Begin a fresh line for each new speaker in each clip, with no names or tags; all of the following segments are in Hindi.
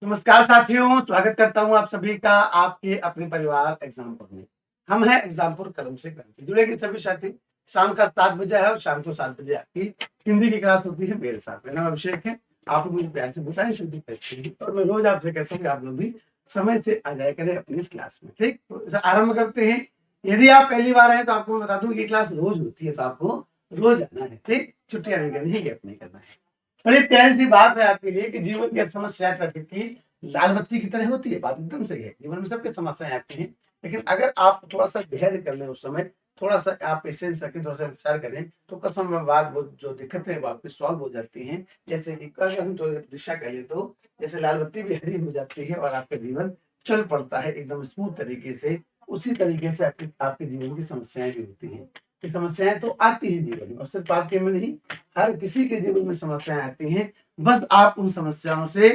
नमस्कार साथियों, स्वागत करता हूं आप सभी का आपके अपने परिवार एग्जामपुर में। हम हैं एग्जामपुर कलम से क्रांति। जुड़ेंगे सभी साथी। शाम का 7 बजे है और शाम को 7 बजे आपकी हिंदी की क्लास होती है मेरे साथ। मेरा नाम अभिषेक है। आप लोग मुझे प्यार से बुलाएं शुद्धि करते और मैं रोज आपसे कहता हूँ कि आप लोग भी समय से आ जाया करें अपनी इस क्लास में। ठीक, तो आरंभ करते हैं। यदि आप पहली बार आए तो आपको मैं बता दूं कि क्लास रोज होती है, तो आपको रोज आना है। ठीक, छुट्टियां नहीं करनी है, गैप नहीं करना है। बड़ी प्यारी सी बात है आपके लिए कि जीवन की हर समस्या ट्रैफिक की लाल बत्ती की तरह होती है। बात एकदम सही है। जीवन में सबके समस्याएं आती हैं, लेकिन अगर आप थोड़ा सा धैर्य कर लें, उस समय थोड़ा सा आप पेशेंस रखें, थोड़ा सा इंतजार करें, तो कुछ समय बाद वो जो दिक्कतें हैं वो आपकी सॉल्व हो जाती हैं। जैसे कि अगर हम थोड़ी दिशा करें तो जैसे लाल बत्ती भी हरी हो जाती है और आपका जीवन चल पड़ता है एकदम स्मूथ तरीके से। उसी तरीके से आपके जीवन की समस्याएं भी होती हैं। ये समस्याएं तो आती हैं जीवन में, और सिर्फ आपके में नहीं, हर किसी के जीवन में समस्याएं आती हैं। बस आप उन समस्याओं से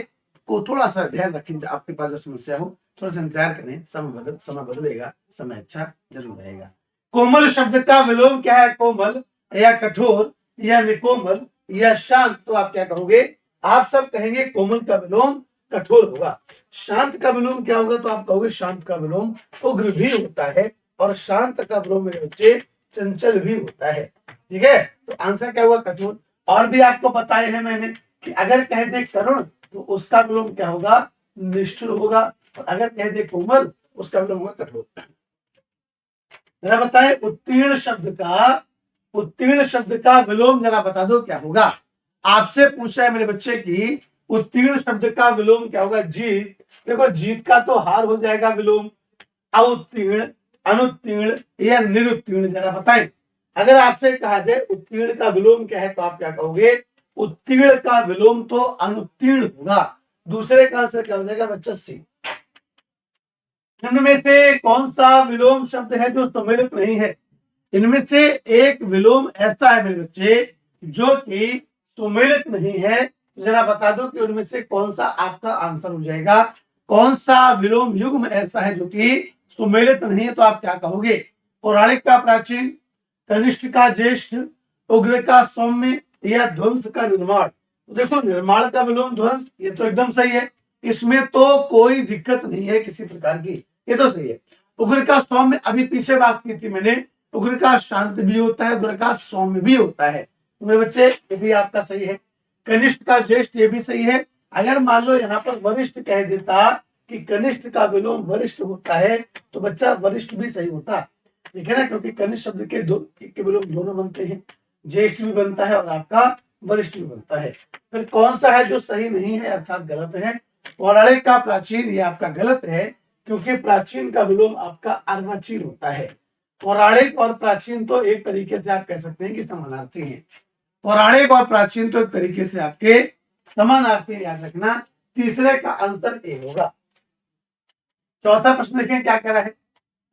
को थोड़ा सा ध्यान रखें। आपके पास जो समस्या हो, थोड़ा सा इंतजार करें। समय बदलेगा, समय अच्छा जरूर रहेगा। कोमल शब्द का विलोम क्या है? कोमल या कठोर या निकोमल या शांत? तो आप क्या कहोगे? आप सब कहेंगे कोमल का विलोम कठोर होगा। शांत का विलोम क्या होगा? तो आप कहोगे शांत का विलोम उग्र भी होता है, और शांत का विलोम मेरे बच्चे चंचल भी होता है। ठीक है, तो आंसर क्या हुआ? कठोर। और भी आपको बताए हैं मैंने कि अगर कह दे करुण तो उसका विलोम क्या होगा? निष्ठुर होगा। और अगर कह दे कोमल, उसका विलोम होगा कठोर। जरा बताएं उत्तीर्ण शब्द का विलोम जरा बता दो क्या होगा? आपसे पूछा है मेरे बच्चे की उत्तीर्ण शब्द का विलोम क्या होगा? जीत। देखो, जीत का तो हार हो जाएगा विलोम। अउत्तीर्ण, अनुत्तीर्ण या निरुत्तीर्ण, जरा बताएं। अगर आपसे कहा जाए उत्तीर्ण का विलोम क्या है, तो आप क्या कहोगे? उत्तीर्ण का विलोम तो अनुत्तीर्ण होगा। दूसरे का आंसर क्या हो जाएगा बच्चा? सी। इनमें से कौन सा विलोम शब्द है जो सम्मिलित नहीं है? इनमें से एक विलोम ऐसा है मेरे बच्चे जो कि सुमेलित नहीं है। तो जरा बता दो कि उनमें से कौन सा आपका आंसर हो जाएगा। कौन सा विलोम युग्म ऐसा है जो कि सुमेलित नहीं है? तो आप क्या कहोगे? पौराणिक का प्राचीन, कनिष्ठ का ज्येष्ठ, उग्र का सौम्य या ध्वंस का निर्माण? तो देखो, निर्माण का विलोम ध्वंस, ये तो एकदम सही है। इसमें तो कोई दिक्कत नहीं है किसी प्रकार की, ये तो सही है। उग्र का सौम्य, अभी पीछे बात की थी मैंने, उग्र का शांत भी होता है, उग्र का सौम्य भी होता है। तो मेरे बच्चे, ये भी आपका सही है। कनिष्ठ का ज्येष्ठ, ये भी सही है। अगर मान लो यहाँ पर वरिष्ठ कह देता कि कनिष्ठ का विलोम वरिष्ठ होता है, तो बच्चा वरिष्ठ भी सही होता। ठीक है ना, क्योंकि कनिष्ठ शब्द के विलोम दोनों बनते हैं, ज्येष्ठ भी बनता है और आपका वरिष्ठ भी बनता है। फिर कौन सा है जो सही नहीं है, अर्थात गलत है? पौराणिक का प्राचीन, ये आपका गलत है, क्योंकि प्राचीन का विलोम आपका अर्वाचीन होता है। पौराणिक और प्राचीन तो एक तरीके से आप कह सकते हैं कि समानार्थी हैं। पौराणिक और प्राचीन तो एक तरीके से आपके समानार्थी, याद रखना। तीसरे का आंसर ए होगा। चौथा प्रश्न देखें क्या कह रहा है।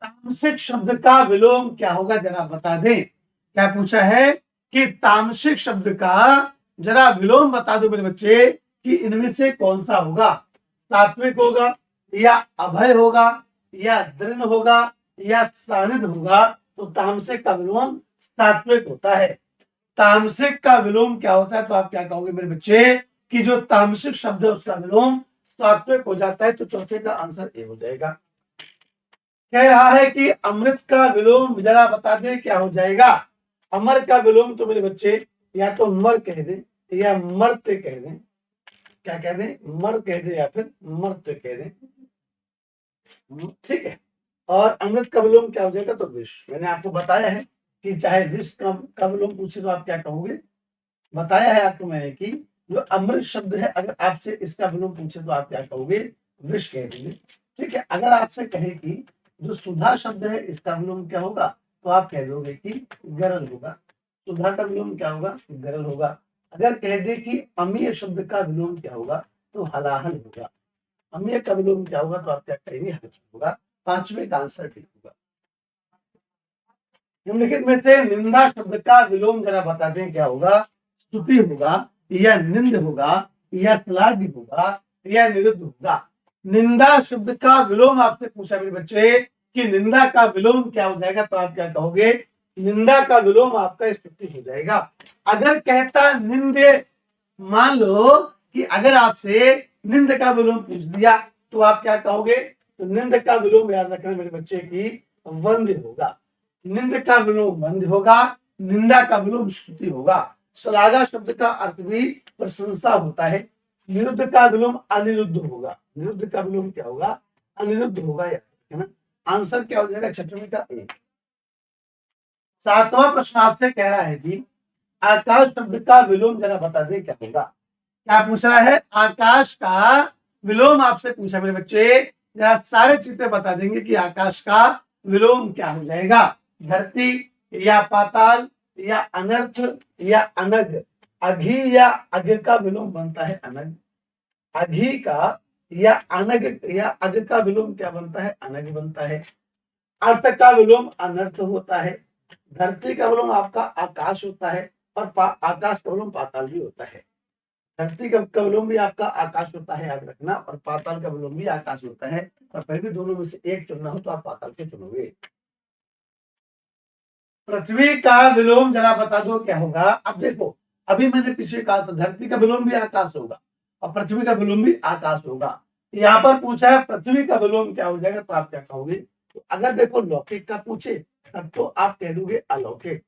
तामसिक शब्द का विलोम क्या होगा, जरा बता दें। क्या पूछा है कि तामसिक शब्द का जरा विलोम बता दो मेरे बच्चे कि इनमें से कौन सा होगा। सात्विक होगा या अभय होगा या दृढ़ होगा या सानिध्य होगा? तो तामसिक का विलोम सात्विक होता है। तामसिक का विलोम क्या होता है? तो आप क्या कहोगे मेरे बच्चे कि जो तामसिक शब्द है उसका विलोम सात्विक हो जाता है। तो चौथे का आंसर ए हो जाएगा। कह रहा है कि अमृत का विलोम जरा बता दें क्या हो जाएगा। अमर का विलोम तो मेरे बच्चे या तो मर कह दें या मर्त्य कह दें। क्या कह दें? मर कह दें या फिर मर्त्य कह दें। ठीक है, और अमृत का विलोम क्या हो जाएगा? तो विष। मैंने आपको बताया है कि चाहे विष का विलोम पूछे तो आप क्या कहोगे। बताया है आपको मैंने कि जो अमृत शब्द है, अगर आपसे इसका विलोम पूछे तो आप क्या कहोगे? विष कह देंगे। ठीक है, अगर आपसे कहे कि जो सुधा शब्द है इसका विलोम क्या होगा, तो आप कह दोगे कि गरल होगा। सुधा का विलोम क्या होगा? गरल होगा। अगर कह दे कि अमीय शब्द का विलोम क्या होगा, तो हलाहल होगा। अमीय का विलोम क्या होगा, तो आप क्या कहेंगे? हल होगा। पांचवे का आंसर ठीक होगा। निम्नलिखित में से निंदा शब्द का विलोम जरा बता दें क्या होगा। स्तुति होगा या निंद होगा या श्लाघ्य होगा या निरुद्ध होगा? निंदा शब्द का विलोम आपसे पूछा मेरे बच्चे कि निंदा का विलोम क्या हो जाएगा, तो आप क्या कहोगे? निंदा का विलोम आपका स्तुति हो जाएगा। अगर कहता निंदे, मान लो कि अगर आपसे निंद का विलोम पूछ दिया तो आप क्या कहोगे? तो निंद का विलोम याद रखना मेरे बच्चे की वंद्य होगा। निंद का विलोम वंद्य होगा, निंदा का विलोम स्तुति होगा। श्लाघा शब्द का अर्थ भी प्रशंसा होता है। निरुद्ध का विलोम अनिरुद्ध होगा। निरुद्ध का विलोम क्या होगा? अनिरुद्ध होगा, याद रखना। आंसर क्या हो जाएगा? छठवीं का ए। सातवां प्रश्न आपसे कह रहा है कि आकाश शब्द का विलोम जरा बता दे क्या होगा। क्या पूछ रहा है? आकाश का विलोम आपसे पूछा मेरे बच्चे। जरा सारे चीजें बता देंगे कि आकाश का विलोम क्या हो जाएगा। धरती या पाताल या अनर्थ या अनग। अघी या अग का विलोम बनता है अनग। अघी का या अनग या अग का विलोम क्या बनता है? अनग बनता है। अर्थ का विलोम अनर्थ होता है। धरती का विलोम आपका आकाश होता है और आकाश का विलोम पाताल भी होता है। धरती का विलोम भी आपका आकाश होता है, याद रखना, और पाताल का विलोम भी आकाश होता है। और फिर भी दोनों में से एक चुनना हो तो आप पाताल के चुनोगे। पृथ्वी का विलोम जरा बता दो क्या होगा। अब देखो, अभी मैंने पीछे कहा था धरती का विलोम भी आकाश होगा और पृथ्वी का विलोम भी आकाश होगा। यहाँ पर पूछा है पृथ्वी का विलोम क्या हो जाएगा, तो आप क्या कहोगे? तो अगर देखो लौकिक का पूछे तब तो आप कह दोगे अलौकिक।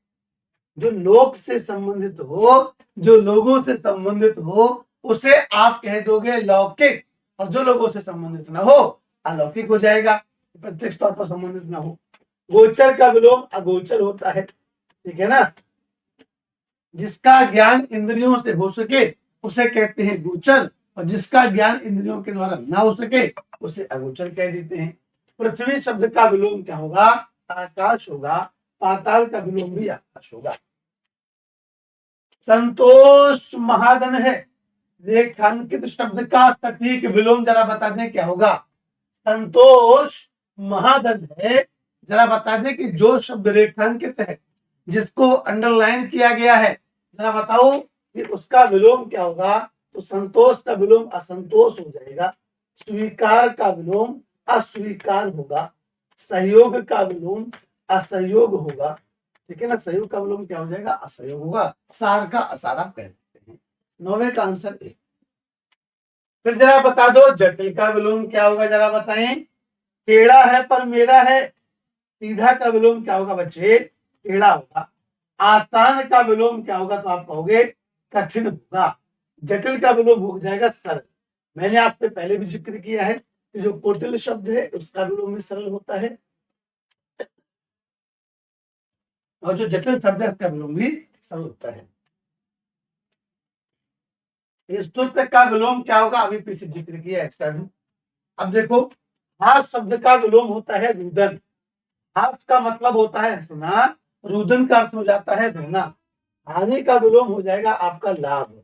जो लोक से संबंधित हो, जो लोगों से संबंधित हो, उसे आप कह दोगे लौकिक, और जो लोगों से संबंधित ना हो अलौकिक हो जाएगा, प्रत्यक्ष तौर पर संबंधित ना हो। गोचर का विलोम अगोचर होता है, ठीक है ना। जिसका ज्ञान इंद्रियों से हो सके उसे कहते हैं गोचर, और जिसका ज्ञान इंद्रियों के द्वारा ना हो सके उसे अगोचर कह देते हैं। पृथ्वी शब्द का विलोम क्या होगा? आकाश होगा। पाताल का विलोम भी आकाश होगा। संतोष महागण है। रेखांकित शब्द का सटीक विलोम जरा बता दें क्या होगा। संतोष महाधन है, जरा बता दें कि जो शब्द रेखांकित है, जिसको अंडरलाइन किया गया है, जरा बताओ कि उसका विलोम क्या होगा। तो संतोष का विलोम असंतोष हो जाएगा। स्वीकार का विलोम अस्वीकार होगा। सहयोग का विलोम असहयोग होगा, ठीक है ना। सहयोग का विलोम क्या हो जाएगा? असहयोग होगा। सार का असार आप कह सकते हैं। 9वें का आंसर ए। फिर जरा बता दो जटिल का विलोम क्या होगा, जरा बताएं। टेढ़ा है पर मेरा है। सीधा का विलोम क्या होगा बच्चे? टेढ़ा होगा। आसान का विलोम क्या होगा? तो आप कहोगे कठिन होगा। जटिल का विलोम हो जाएगा सरल। मैंने आपसे पहले भी जिक्र किया है कि जो कुटिल शब्द है उसका विलोम भी सरल होता है, और जो जटिल शब्द है उसका विलोम भी सरल होता है। स्तुत का विलोम क्या होगा? अभी पीछे जिक्र किया है इसका भी। अब देखो, हास शब्द का विलोम होता है रुदन। हास का मतलब होता है हंसना, रुदन का अर्थ हो जाता है रोना। हानि का विलोम हो जाएगा आपका लाभ।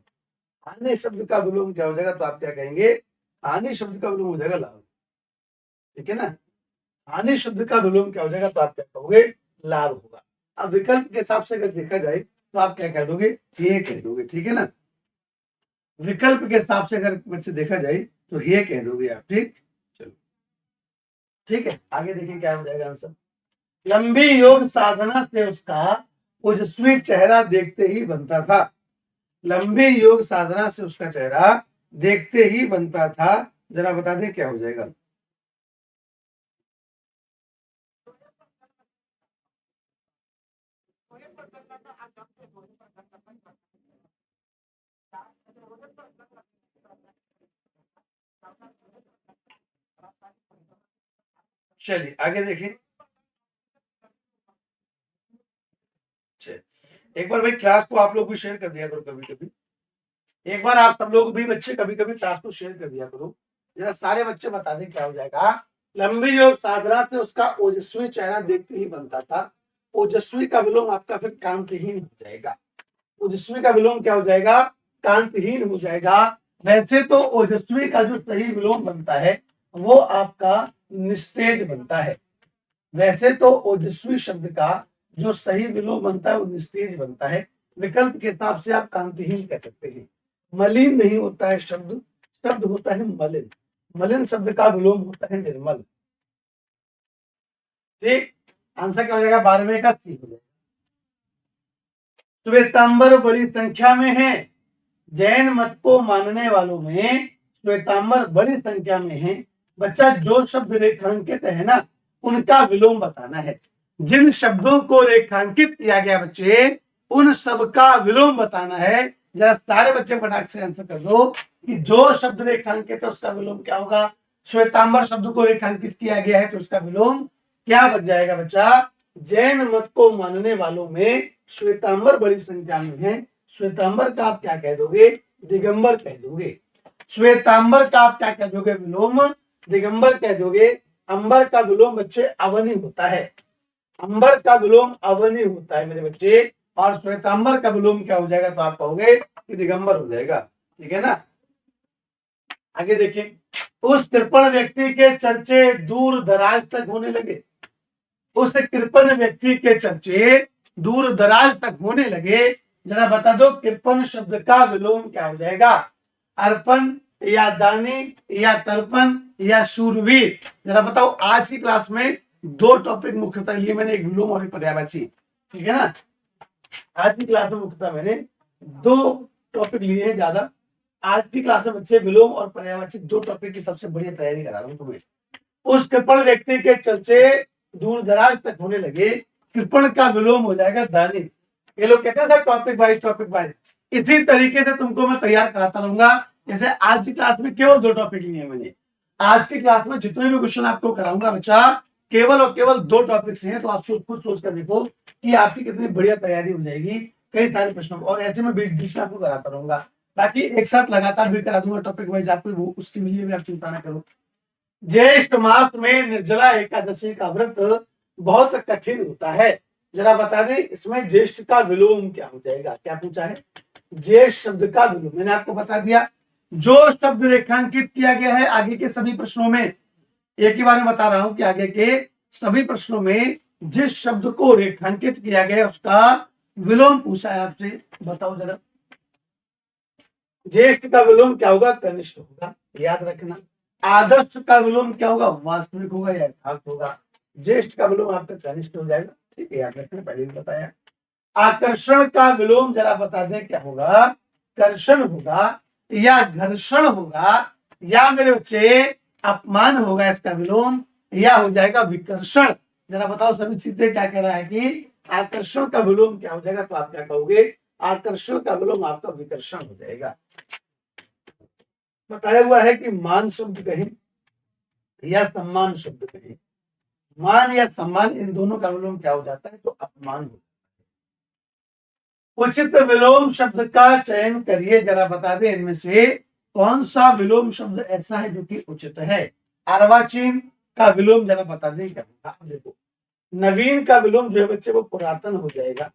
हानि शब्द का विलोम क्या हो जाएगा? तो आप क्या कहेंगे? हानि शब्द का विलोम हो जाएगा लाभ, ठीक है ना। हानि शब्द का विलोम क्या हो जाएगा? तो आप क्या कहोगे? लाभ होगा। अब विकल्प के हिसाब से अगर देखा जाए तो आप क्या कह दोगे? ये कह दोगे, ठीक है ना। विकल्प के हिसाब से अगर बच्चे देखा जाए तो ये कह दोगे आप, ठीक। चलो ठीक है, आगे देखिए क्या हो जाएगा आंसर। लंबी योग साधना से उसका ओजस्वी चेहरा देखते ही बनता था। लंबी योग साधना से उसका चेहरा देखते ही बनता था, जरा बता दे क्या हो जाएगा। चलिए आगे देखिए। एक बार भाई क्लास को आप लोग भी शेयर कर दिया करो कभी कभी। एक बार आप सब लोग भी बच्चे कभी कभी क्लास को शेयर कर दिया करो, जरा सारे बच्चे बता दें क्या हो जाएगा। लंबी योग साधना से उसका ओजस्वी चेहरा देखते ही बनता था। ओजस्वी का विलोम आपका फिर कांतिहीन हो जाएगा। ओजस्वी का विलोम क्या हो जाएगा? कांतिहीन हो जाएगा। वैसे तो ओजस्वी का जो सही विलोम बनता है वो आपका निस्तेज बनता है। वैसे तो ओजस्वी शब्द का जो सही विलोम बनता है वो निस्तेज बनता है। विकल्प के हिसाब से आप कांतिहीन कह सकते हैं। मलिन नहीं होता है शब्द, शब्द होता है मलिन। मलिन शब्द का विलोम होता है निर्मल, ठीक। आंसर क्या हो जाएगा? 12वें का सी हो जाएगा। श्वेतांबर बड़ी संख्या में है, जैन मत को मानने वालों में श्वेतांबर बड़ी संख्या में है। बच्चा जो शब्द रेखांकित है ना उनका विलोम बताना है। जिन शब्दों को रेखांकित किया गया बच्चे उन सब का विलोम बताना है। जरा सारे बच्चे फटाक से आंसर कर दो कि जो शब्द रेखांकित है उसका विलोम क्या होगा। श्वेतांबर शब्द को रेखांकित किया गया है तो उसका विलोम क्या बच जाएगा बच्चा। जैन मत को मानने वालों में श्वेतांबर बड़ी संख्या में है। श्वेतांबर का आप क्या कह दोगे, दिगंबर कह दोगे। श्वेतांबर का आप क्या कह दोगे, विलोम दिगंबर कह दोगे। अंबर का विलोम बच्चे अवनी होता है। अंबर का विलोम अवनी होता है मेरे बच्चे। और श्वेतांबर का विलोम क्या हो जाएगा, तो आप कहोगे कि दिगंबर हो जाएगा। ठीक है ना। आगे देखिए, उस कृपण व्यक्ति के चर्चे दूर दराज तक होने लगे। उस कृपण व्यक्ति के चर्चे दूर दराज तक होने लगे। जरा बता दो कृपण शब्द का विलोम क्या हो जाएगा। अर्पण या दानी या तर्पण या शूरवीर। जरा बताओ। आज की क्लास में दो टॉपिक मुख्यतः लिए मैंने, एक विलोम और एक पर्यायवाची। ठीक है ना। आज की क्लास में मुख्यतः मैंने दो टॉपिक लिए हैं ज्यादा। आज की क्लास में बच्चे विलोम और पर्यायवाची दो टॉपिक की सबसे बढ़िया तैयारी करा रहा हूं तुम्हें। उस कृपण व्यक्ति के चर्चे दूर दराज तक होने लगे। कृपण का विलोम हो जाएगा दानी। ये लोग कहते हैं सर टॉपिक वाइज। इसी तरीके से तुमको मैं तैयार कराता रहूंगा। जैसे आज की क्लास में केवल दो टॉपिक लिए हैं मैंने। आज की क्लास में जितने भी क्वेश्चन आपको कराऊंगा बच्चा केवल और केवल दो टॉपिक्स हैं। तो आप खुद सोच कर देखो कि आपकी कितनी बढ़िया तैयारी हो जाएगी कई सारे प्रश्नों और ऐसे में बीच में आपको कराता रहूंगा ताकि एक साथ लगातार भी करा दूंगा टॉपिक वाइज आपको। उसके लिए भी आप चिंता ना करो। ज्येष्ठ मास में निर्जला एकादशी का व्रत बहुत कठिन होता है। जरा बता दें इसमें ज्येष्ठ का विलोम क्या हो जाएगा। क्या पूछा है, ज्येष्ठ शब्द का विलोम। मैंने आपको बता दिया जो शब्द रेखांकित किया गया है आगे के सभी प्रश्नों में। एक ही बार में बता रहा हूं कि आगे के सभी प्रश्नों में जिस शब्द को रेखांकित किया गया उसका विलोम पूछा है आपसे। बताओ जरा। ज्येष्ठ का विलोम क्या होगा, कनिष्ठ होगा, याद रखना। आदर्श का विलोम क्या होगा, वास्तविक होगा या यथार्थ होगा। ज्येष्ठ का विलोम आपका कनिष्ठ हो जाएगा। ठीक है, याद रखना, पहले भी बताया। आकर्षण का विलोम जरा बता दें क्या होगा, कर्षण होगा या घर्षण होगा या मेरे बच्चे अपमान होगा इसका विलोम या हो जाएगा विकर्षण। जरा बताओ सभी चीजें क्या कह रहा है कि आकर्षण का विलोम क्या हो जाएगा, तो आप क्या कहोगे, आकर्षण का विलोम आपका विकर्षण हो जाएगा। बताया हुआ है कि मान शब्द कहें या सम्मान शब्द कहें, मान या सम्मान इन दोनों का विलोम क्या हो जाता है, तो अपमान हो। उचित विलोम शब्द का चयन करिए। जरा बता दें इनमें से कौन सा विलोम शब्द ऐसा है जो कि उचित है। अर्वाचीन का विलोम जरा बता दें क्या होगा। देखो नवीन का विलोम जो है बच्चे वो पुरातन हो जाएगा।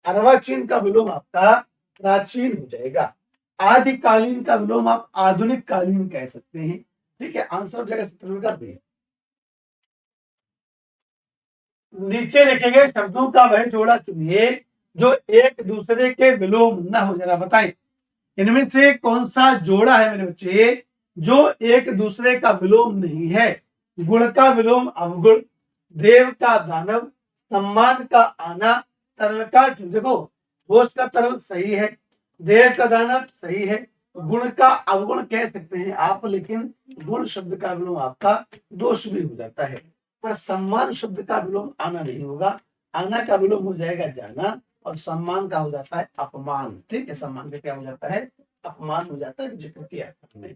अर्वाचीन का विलोम आपका प्राचीन हो जाएगा। आदिकालीन का विलोम आप आधुनिक कालीन कह सकते हैं। ठीक है, आंसर जगह 17 का बी। नीचे लिखेंगे शब्दों का वह जोड़ा चुनिए जो एक दूसरे के विलोम न हो। जरा बताएं इनमें से कौन सा जोड़ा है मेरे बच्चे जो एक दूसरे का विलोम नहीं है। गुण का विलोम अवगुण, देव का दानव, सम्मान का आना, तरल का, देखो ठोस का तरल सही है, देव का दानव सही है, गुण का अवगुण कह सकते हैं आप, लेकिन गुण शब्द का विलोम आपका दोष भी हो जाता है। पर सम्मान शब्द का विलोम आना नहीं होगा। आना का विलोम हो जाएगा जाना और सम्मान का हो जाता है अपमान। ठीक है, सम्मान का क्या हो जाता है, अपमान हो जाता है, जिक्र किया हमने।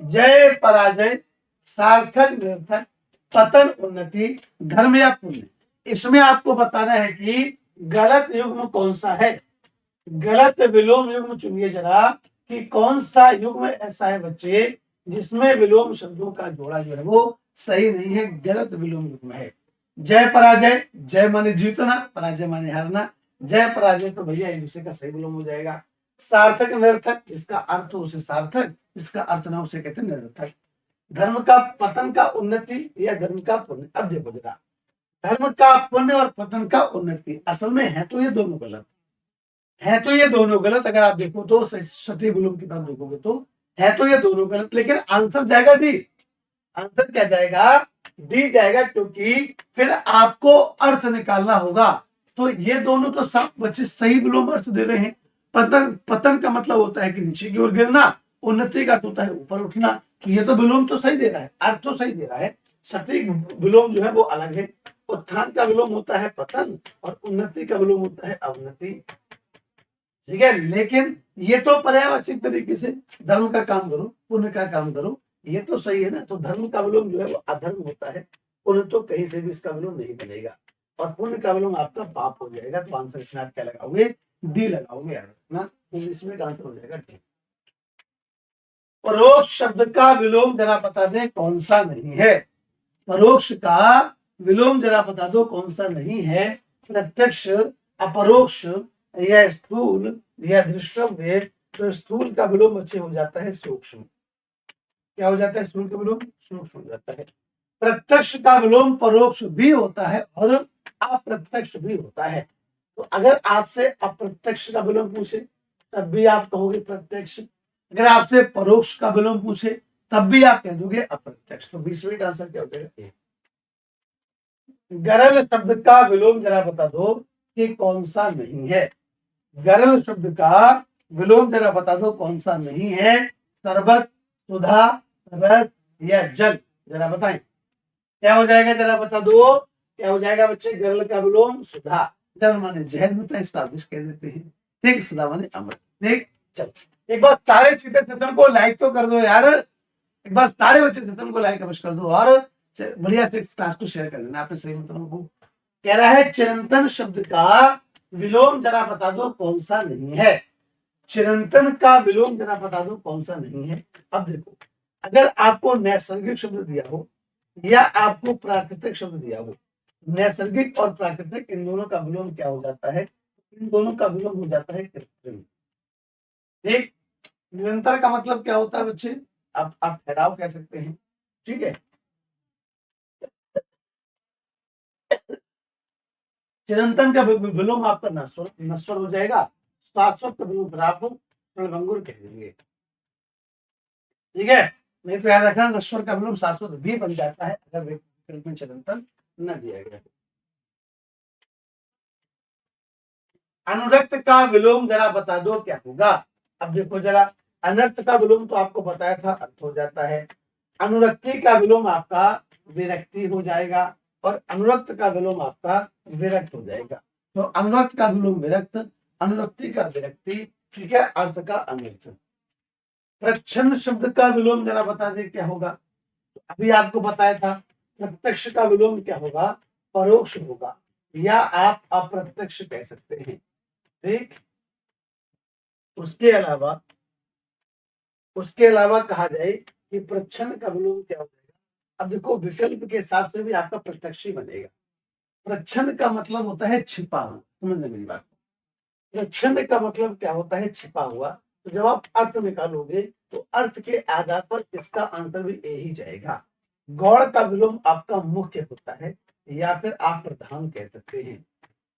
जय पराजय, सार्थक निरर्थक, पतन उन्नति, धर्म या पुण्य। इसमें आपको बताना है कि गलत युग्म कौन सा है। गलत विलोम युग्म चुनिए जरा कि कौन सा युग्म ऐसा है बच्चे जिसमें विलोम शब्दों का जोड़ा जो है वो सही नहीं है, गलत विलोम युग्म है। जय पराजय, जय माने जीतना, पराजय माने हारना। जय पराजय तो भैया एक दूसरे का सही विलोम हो जाएगा। सार्थक निरर्थक, जिसका अर्थ हो उसे सार्थक, जिसका अर्थ ना उसे कहते हैं निरर्थक। धर्म का पतन का उन्नति या धर्म का पुण्य। अब देखो जरा, धर्म का पुण्य और पतन का उन्नति असल में है तो ये दोनों गलत है। तो ये दोनों गलत, अगर आप देखो तो सठी विलोम की तरफ देखोगे तो है तो ये दोनों गलत, लेकिन आंसर जाएगा डी। आंसर क्या जाएगा, डी जाएगा, क्योंकि फिर आपको अर्थ निकालना होगा। तो ये दोनों तो सब बच्चे सही विलोम अर्थ दे रहे हैं। पतन पतन का मतलब होता है कि नीचे की ओर गिरना, उन्नति का अर्थ होता है ऊपर उठना। तो ये तो विलोम तो सही दे रहा है, अर्थ तो सही दे रहा है, सटीक विलोम जो है वो अलग है। उत्थान का विलोम होता है पतन और उन्नति का विलोम होता है अवनति। ठीक है, लेकिन ये तो पर्यायवाची तरीके से धर्म का काम करो, पुण्य का काम करो, ये तो सही है ना। तो धर्म का विलोम जो है वो अधर्म होता है, पुण्य तो कहीं से भी इसका विलोम नहीं बनेगा, और पुण्य का विलोम आपका पाप हो जाएगा। तो आंसर इसमें आप क्या लगाओगे? डी लगाओगे यार ना, इसमें का आंसर हो जाएगा डी। परोक्ष शब्द का विलोम जरा बता दें कौन सा नहीं है? परोक्ष का विलोम जरा बता दो कौन सा नहीं है? प्रत्यक्ष, अपरोक्ष, या स्थूल, या दृष्टव्य। तो स्थूल का विलोम अच्छे हो जाता है सूक्ष्म। क्या हो जाता है? स्थूल का विलोम सूक्ष्म हो जाता है। प्रत्यक्ष का विलोम परोक्ष भी होता है और अप्रत्यक्ष भी होता है। तो अगर आपसे अप्रत्यक्ष का विलोम पूछे तब भी आप कहोगे प्रत्यक्ष, अगर आपसे परोक्ष का विलोम पूछे तब भी आप कह दोगे अप्रत्यक्ष। तो 20वें का आंसर क्या हो जाएगा? गरल शब्द का विलोम जरा बता दो कि कौन सा नहीं है? गरल शब्द का विलोम जरा बता दो कौन सा नहीं है? शरबत, सुधा, रस या जल। जरा बताएं क्या हो जाएगा, जरा बता दो क्या हो जाएगा बच्चे? गरल का विलोम सुधा। जल माने जहर होता है, इसको आप कह देते हैं। ठीक, सुधा माने अमृत। ठीक, चल एक बार सारे चीजें सेशन को लाइक तो कर दो यार, एक बार सारे बच्चे सेशन को लाइक अवश्य कर दो, और बढ़िया से क्लास को शेयर कर देना। आपने सही मतलब को कह रहा है चिरंतन शब्द का विलोम जरा बता दो कौन सा नहीं है? चिरंतन का विलोम जरा बता दो कौन सा नहीं है? अब देखो, अगर आपको नैसर्गिक शब्द दिया हो या आपको प्राकृतिक शब्द दिया हो, नैसर्गिक और प्राकृतिक इन दोनों का विलोम क्या हो जाता है? इन दोनों का विलोम हो जाता है कृत्रिम। ठीक, निरंतर का मतलब क्या होता है बच्चे? आप ठहराव कह सकते हैं। ठीक है, चिरंतन का विलोम आपका नश्वर नश्वर हो जाएगा। शाश्वत का विलोम आप क्षणभंगुर कह देंगे। ठीक है, नहीं तो याद रखना नश्वर का विलोम शाश्वत भी बन जाता है अगर विकल्प में चिरंतन न दिया गया। अनुरक्त का विलोम जरा बता दो क्या होगा? अब देखो जरा, अनर्थ का विलोम तो आपको बताया था, अर्थ हो जाता है। अनुरक्ति का विलोम आपका विरक्ति हो जाएगा, और अनुरक्त का विलोम आपका विरक्त हो जाएगा। तो अनुरक्त का विलोम विरक्त, अनुरक्ति का विरक्ति। ठीक है, अर्थ का अनर्थ। प्रच्छन्न शब्द का विलोम जरा बता दे क्या होगा? अभी आपको बताया था प्रत्यक्ष का विलोम क्या होगा? परोक्ष होगा, या आप अप्रत्यक्ष कह सकते हैं। ठीक, उसके अलावा कहा जाए कि प्रच्छन्न का विलोम क्या हो जाएगा? अब देखो, विकल्प के हिसाब से भी आपका प्रत्यक्ष ही बनेगा। प्रच्छन्न का मतलब होता है छिपा हुआ, समझना मेरी बात। प्रच्छन्न का मतलब क्या होता है? छिपा हुआ। तो जब आप अर्थ निकालोगे तो अर्थ के आधार पर इसका आंसर भी ए ही जाएगा। गौड़ का विलोम आपका मुख्य होता है, या फिर आप प्रधान कह सकते हैं।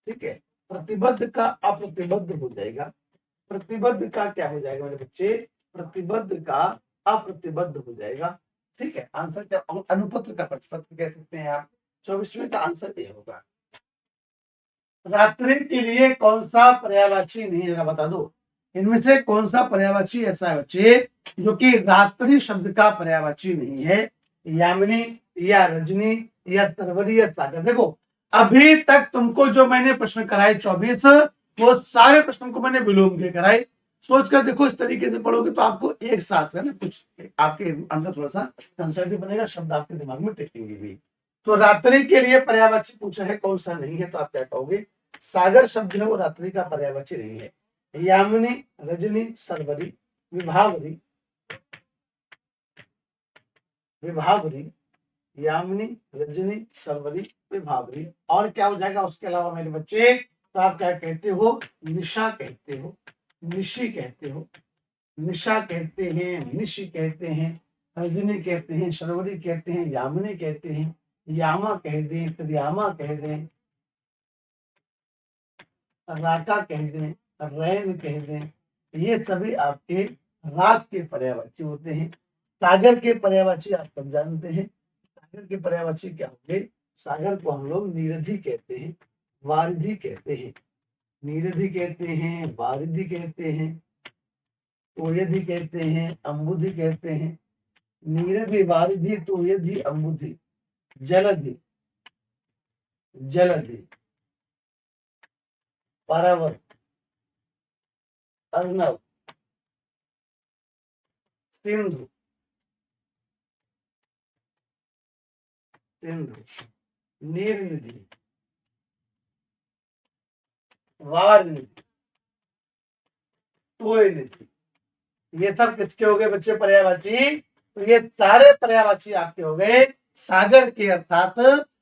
ठीक है, प्रतिबद्ध का अप्रतिबद्ध हो जाएगा। प्रतिबद्ध का क्या हो जाएगा मेरे बच्चे? प्रतिबद्ध का अप्रतिबद्ध हो जाएगा। ठीक है, आंसर क्या? अनुपत्र का प्रतिपत्र कह सकते हैं आप। 24वें का आंसर ये होगा। रात्रि के लिए कौन सा पर्यायवाची नहीं है, बता दो। इनमें से कौन सा पर्यायवाची ऐसा है बच्चे जो कि रात्रि शब्द का पर्यायवाची नहीं है? यामिनी, या रजनी, या सरवरी, या सागर। देखो, अभी तक तुमको जो मैंने प्रश्न कराए 24, वो सारे प्रश्नों को मैंने विलोम के कराए। सोचकर देखो, इस तरीके से पढ़ोगे तो आपको एक साथ है ना, कुछ आपके अंदर थोड़ा सा कंसेप्ट भी बनेगा, शब्द आपके दिमाग में टिकेंगे भी। तो रात्रि के लिए पर्यायवाची पूछा है, कौन सा नहीं है? तो आप क्या कहोगे? सागर शब्द है वो रात्रि का पर्यायवाची नहीं है। यामिनी, रजनी, सरवरी, विभावरी, यामिनी, रजनी, सरवरी, विभावरी। और क्या हो जाएगा उसके अलावा मेरे बच्चे? तो आप क्या कहते हो? निशा कहते हो, निशी कहते हो, निशा कहते हैं, निशी कहते हैं, रजनी कहते हैं, सरवरी कहते हैं, यामिनी कहते हैं, यामा कह दें, त्रियामा कह दें, राका कह दें, रैन कह दें। ये सभी आपके रात के पर्यायवाची होते हैं। सागर के पर्यायवाची आप सब जानते हैं। सागर के पर्यायवाची क्या होंगे? सागर को हम लोग निरधि कहते हैं, वारिधि कहते हैं। नीरधि कहते हैं, वारिधि कहते हैं, तोयधि कहते हैं, अम्बुधि कहते हैं। नीरधि, वारिधि, तोयधि, अम्बुधि, जलधि, जलधि, पारावर, अर्णव, सिंधु, सिंधु, नीरनिधि, वारनिधि, तोयनिधि। ये सब किसके हो गए बच्चे? पर्यायवाची। तो ये सारे पर्यायवाची आपके हो गए सागर के अर्थात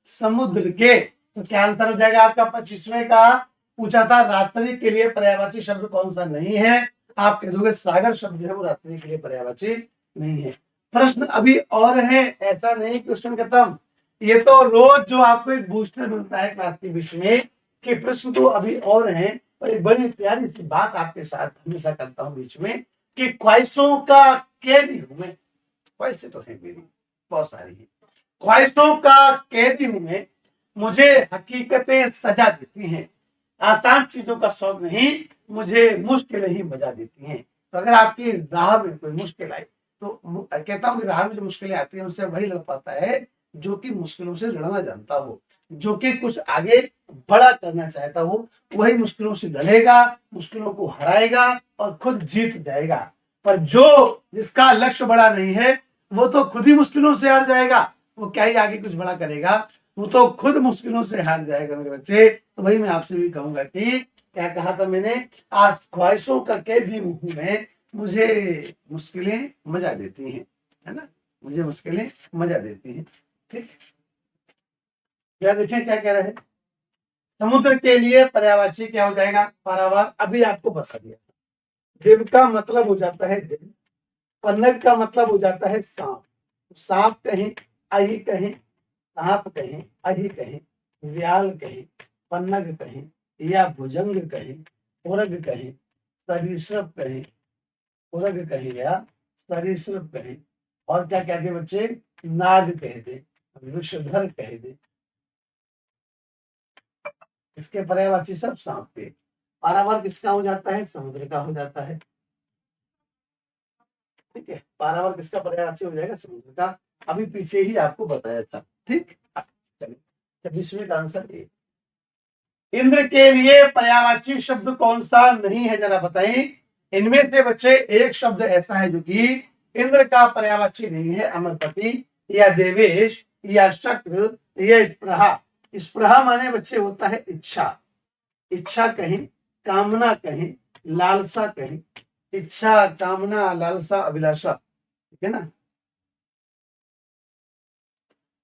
समुद्र के। तो क्या आंसर हो जाएगा आपका 25वें का? पूछा था रात्रि के लिए पर्यायवाची शब्द कौन सा नहीं है, आप कह दोगे सागर शब्द जो है वो रात्रि के लिए पर्यायवाची नहीं है। प्रश्न अभी और है, ऐसा नहीं क्वेश्चन खत्म। ये तो रोज जो आपको एक बूस्टर मिलता है क्लास के बीच में कि प्रश्न तो अभी और हैं, और एक बड़ी प्यारी सी बात आपके साथ हमेशा करता हूं बीच में कि ख्वाहिशों का कैदी हूं मैं। ख्वाहिशें तो है मेरी बहुत सारी है, ख्वाहिशों का कैदी हूं मैं, मुझे हकीकतें सजा देती हैं। आसान चीजों का शौक नहीं, मुझे मुश्किलें ही मजा देती हैं। तो अगर आपकी राह में कोई मुश्किल आई तो कहता हूं कि राह में जो मुश्किलें आती हैं उससे वही लड़ पाता है जो कि मुश्किलों से लड़ना जानता हो, जो कि कुछ आगे बड़ा करना चाहता हो, वही मुश्किलों से लड़ेगा, मुश्किलों को हराएगा और खुद जीत जाएगा। पर जो जिसका लक्ष्य बड़ा नहीं है वो तो खुद ही मुश्किलों से हार जाएगा, वो क्या ही आगे कुछ बड़ा करेगा, वो तो खुद मुश्किलों से हार जाएगा मेरे बच्चे। तो वही मैं आपसे भी कहूंगा कि क्या कहा था मैंने, आज ख्वाहिशों का कैदी हूं मैं, मुझे मुश्किलें मजा देती हैं, है ना, मुझे मुश्किलें मजा देती हैं। ठीक, क्या देखें क्या कह रहे हैं। समुद्र के लिए पर्यायवाची क्या हो जाएगा? पारावार। अभी आपको बता दिया। दिव का मतलब हो जाता है दिन, पन्नग का मतलब हो जाता है सांप। सांप कहें, अहि कहें, सांप कहें, अहि कहें, व्याल कहें, पन्नग कहें या भुजंग कहें, उरग कहें, सरीसृप कहें, उरग कहें या सरीसृप कहें, और क्या कहते हैं बच्चे? नाग कह दे, विषधर कह दे, इसके पर्यायवाची सब सांप के। पारावार किसका हो जाता है? समुद्र का हो जाता है। ठीक है, पारावार किसका पर्यायवाची हो जाएगा? समुद्र का। अभी पीछे ही आपको बताया था। ठीक, चलिए 26वें का आंसर ए। इंद्र के लिए पर्यायवाची शब्द कौन सा नहीं है, जरा बताएं। इनमें से बच्चे एक शब्द ऐसा है जो कि इंद्र का पर्यायवाची नहीं है, अमरपति या देवेश या शक्र या स्पृहा। स्पृहा माने बच्चे होता है इच्छा। इच्छा कहें, कामना कहें, लालसा कहें, इच्छा, कामना, लालसा, अभिलाषा, ठीक है ना।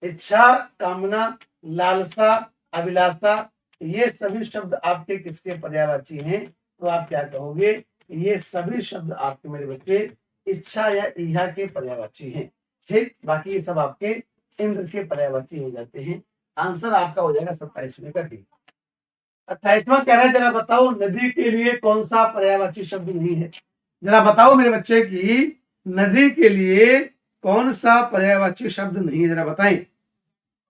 इच्छा, कामना, लालसा, अभिलाषा, ये सभी शब्द आपके किसके पर्यायवाची हैं? तो आप क्या कहोगे? ये सभी शब्द आपके मेरे बच्चे इच्छा या इहा के पर्यायवाची हैं। ठीक, बाकी ये सब आपके इंद्र के पर्यायवाची हो जाते हैं। आंसर आपका हो जाएगा 27वें का डी। 28वां कह रहा है, जरा बताओ नदी के लिए कौन सा पर्यायवाची शब्द नहीं है? जरा बताओ मेरे बच्चे की नदी के लिए कौन सा पर्यायवाची शब्द नहीं है, जरा बताएं।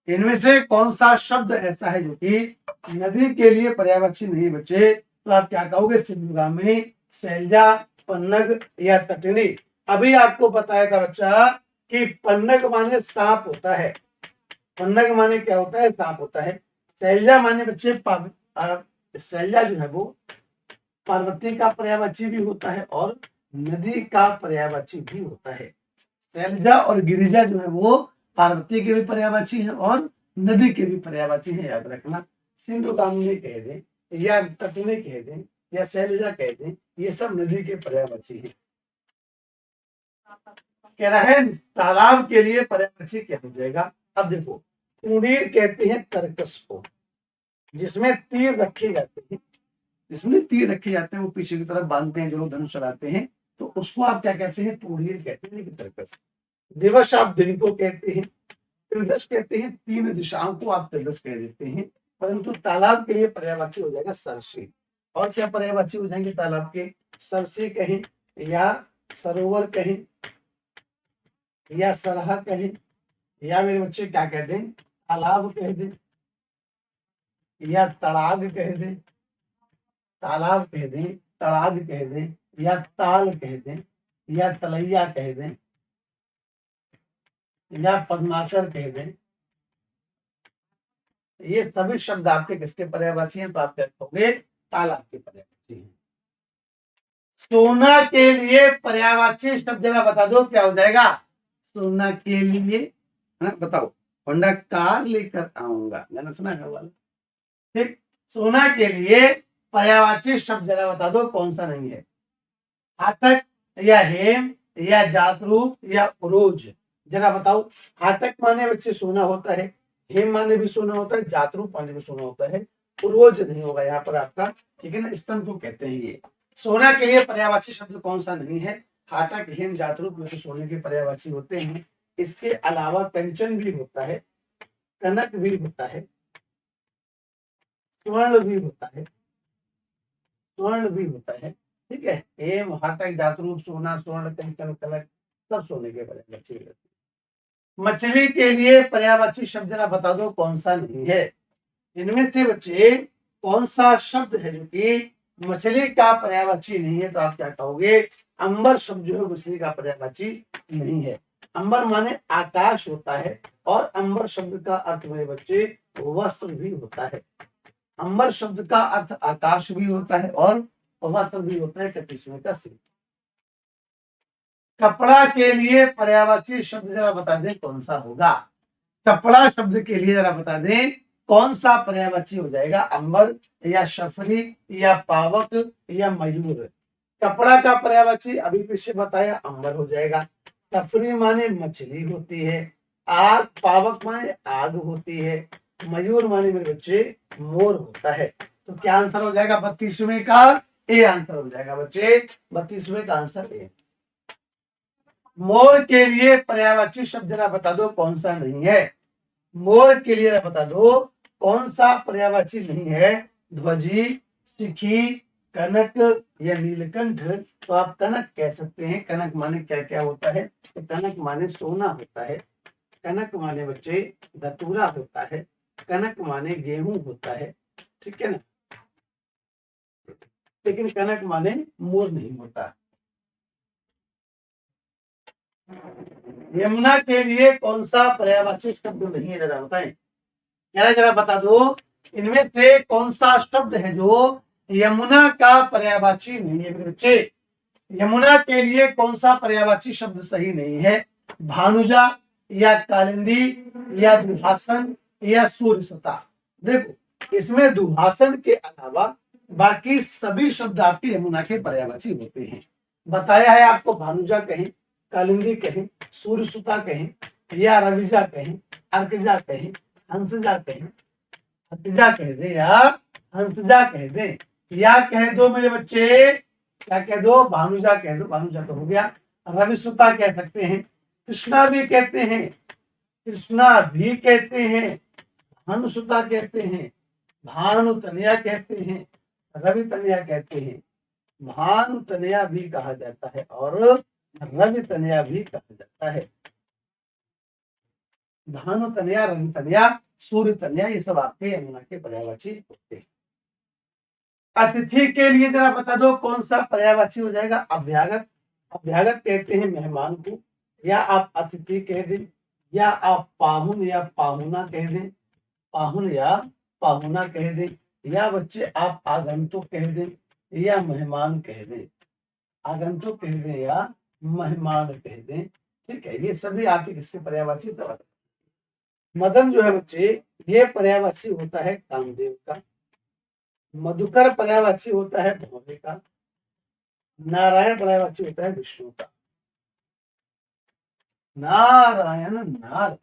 इनमें से कौन सा शब्द ऐसा है जो कि नदी के लिए पर्यायवाची नहीं बच्चे? तो आप क्या कहोगे? सिंधुगामिनी, शैलजा, पन्नग या तटिनी। अभी आपको बताया था बच्चा कि पन्नग माने सांप होता है। पन्नग माने क्या होता है? सांप होता है। शैलजा माने बच्चे शैलजा जो है वो पार्वती का पर्यायवाची भी होता है और नदी का पर्यायवाची भी होता है। शैलजा और गिरिजा जो है वो पार्वती के भी पर्यायवाची हैं और नदी के भी पर्यायवाची हैं, याद रखना। सिंधु कामिनी कह दें या तटनी कह दें या शैलजा कह दें, ये सब नदी के पर्यायवाची हैं। कह रहा है तालाब के लिए पर्यायवाची क्या हो जाएगा? अब देखो, कुंडीर कहते हैं तरकस को, जिसमें तीर रखे जाते हैं, जिसमें तीर रखे जाते हैं, वो पीछे की तरफ बांधते हैं जो लोग धनुष चलाते हैं, तो उसको आप क्या कहते हैं? तूड़ीर कहते हैं, लेकिन तरकस। दिवस आप दिन को कहते हैं, त्रिदश कहते हैं, तीन दिशाओं को आप त्रिदश कह देते हैं। परंतु तालाब के लिए पर्यायवाची हो जाएगा सरसी। और क्या पर्यायवाची हो जाएंगे तालाब के? सरसी कहें या सरोवर कहें या सरहा कहें या मेरे बच्चे क्या कह दें? तालाब कह दें या तड़ाग कह दें तालाब कह दें, तड़ाग कह दें, या ताल कह दें, या तलैया कह दें, या पद्माकर कह दें, ये सभी शब्द आपके किसके पर्यायवाची हैं? तो आप क्या कहोगे? तालाब के पर्यायवाची हैं। सोना के लिए पर्यायवाची शब्द जरा बता दो, क्या हो जाएगा? सोना के लिए, है ना? बताओ। होंडा कार लेकर आऊंगा, गाना सुना है वाला? ठीक। सोना के लिए पर्यायवाची शब्द जरा बता दो, कौन सा नहीं है? हाटक, या हेम, या जातरूप, या उरोज, जरा बताओ। हाटक माने बच्चे सोना होता है, हेम माने भी सोना होता है, जातरूप माने भी सोना होता है, उरोज नहीं होगा यहाँ पर आपका, ठीक है ना? स्तंभ को कहते हैं ये। सोना के लिए पर्यायवाची शब्द कौन सा नहीं है? हाटक, हेम, जातरूप में सोने के पर्यायवाची होते हैं। इसके अलावा कंचन भी होता है, कनक भी होता है, स्वर्ण भी होता है, स्वर्ण भी होता है, ठीक है? हेम, हाटक, जातरूप, सोना, स्वर्ण, कंचन, कनक सब सोने के पर्यायवाची होते हैं। मछली के लिए पर्यायवाची शब्द जरा बता दो, कौन सा नहीं है? इनमें से बच्चे कौन सा शब्द है जो कि मछली का पर्यायवाची नहीं है? तो आप क्या कहोगे? अंबर शब्द जो है मछली का पर्यायवाची नहीं है। अंबर माने आकाश होता है, और अंबर शब्द का अर्थ मेरे बच्चे वस्त्र भी होता है। अंबर शब्द का अर्थ आकाश भी होता है और वस्त्र भी होता है। 31वें का सी। कपड़ा के लिए पर्यायवाची शब्द जरा बता दें, कौन सा होगा? कपड़ा शब्द के लिए जरा बता दें, कौन सा पर्यायवाची हो जाएगा? अंबर, या शफरी, या पावक, या मयूर? कपड़ा का पर्यायवाची अभी पीछे बताया, अंबर हो जाएगा। सफरी माने मछली होती है, आग, पावक माने आग होती है, मयूर माने मेरे बच्चे मोर होता है। तो क्या आंसर हो जाएगा 32वें का? ए आंसर हो जाएगा बच्चे 32वें का आंसर ए। मोर के लिए पर्यायवाची शब्द जरा बता दो, कौन सा नहीं है? मोर के लिए बता दो, कौन सा पर्यायवाची नहीं है? ध्वजी, सिखी, कनक, या नीलकंठ? तो आप कनक कह सकते हैं। कनक माने क्या क्या होता है? तो कनक माने सोना होता है, कनक माने बच्चे धतूरा होता है, कनक माने गेहूं होता है, ठीक है ना? लेकिन कनक माने मोर नहीं होता। यमुना के लिए कौन सा पर्यायवाची शब्द नहीं है? जरा बताएं, जरा बता दो, इनमें से कौन सा शब्द है जो यमुना का पर्यायवाची नहीं है? बच्चे यमुना के लिए कौन सा पर्यायवाची शब्द सही नहीं है? भानुजा, या कालिंदी, या दुहासन, या सूर्यसुता? देखो, इसमें दुहासन के अलावा बाकी सभी शब्द आपके यमुना के पर्यायवाची होते हैं। बताया है आपको, भानुजा कहें, कालिंदी कहें, सूर्यसुता कहें, या रविजा कहें, अर्कजा कहें, हंसजा कहें, हंसजा कह दे, या हंसजा कह दे, या कह दो मेरे बच्चे, क्या कह दो? भानुजा कह दो, भानुजा तो हो गया। रविसुता कह सकते हैं, कृष्णा भी कहते हैं, कृष्णा भी कहते हैं, भानुसुता कहते हैं, भानु तनया कहते हैं, रवि तनया कहते हैं। भानु तनया भी कहा जाता है और रवि तनया भी कहा जाता है। भानु तनया, रवि तनया, सूर्य तनया, ये सब आपके यमुना के पर्यायवाची होते हैं। अतिथि के लिए जरा बता दो, कौन सा पर्यायवाची हो जाएगा? अभ्यागत। अभ्यागत कहते हैं मेहमान को, या आप अतिथि कह दें, या आप पाहुन या पाहुना कह दें, पाहुन या पाहुना कह दें, या बच्चे आप आगंतुक कह दें, या मेहमान कह दें। आगंतुक कह दें या मेहमान कह दें, ठीक है? ये सभी आपके किसके पर्यायवाची? मदन जो है बच्चे, ये पर्यायवाची होता है कामदेव का। मधुकर पर्यायवाची होता है भौरे का। नारायण पर्यायवाची होता है विष्णु का। नारायण, नारायण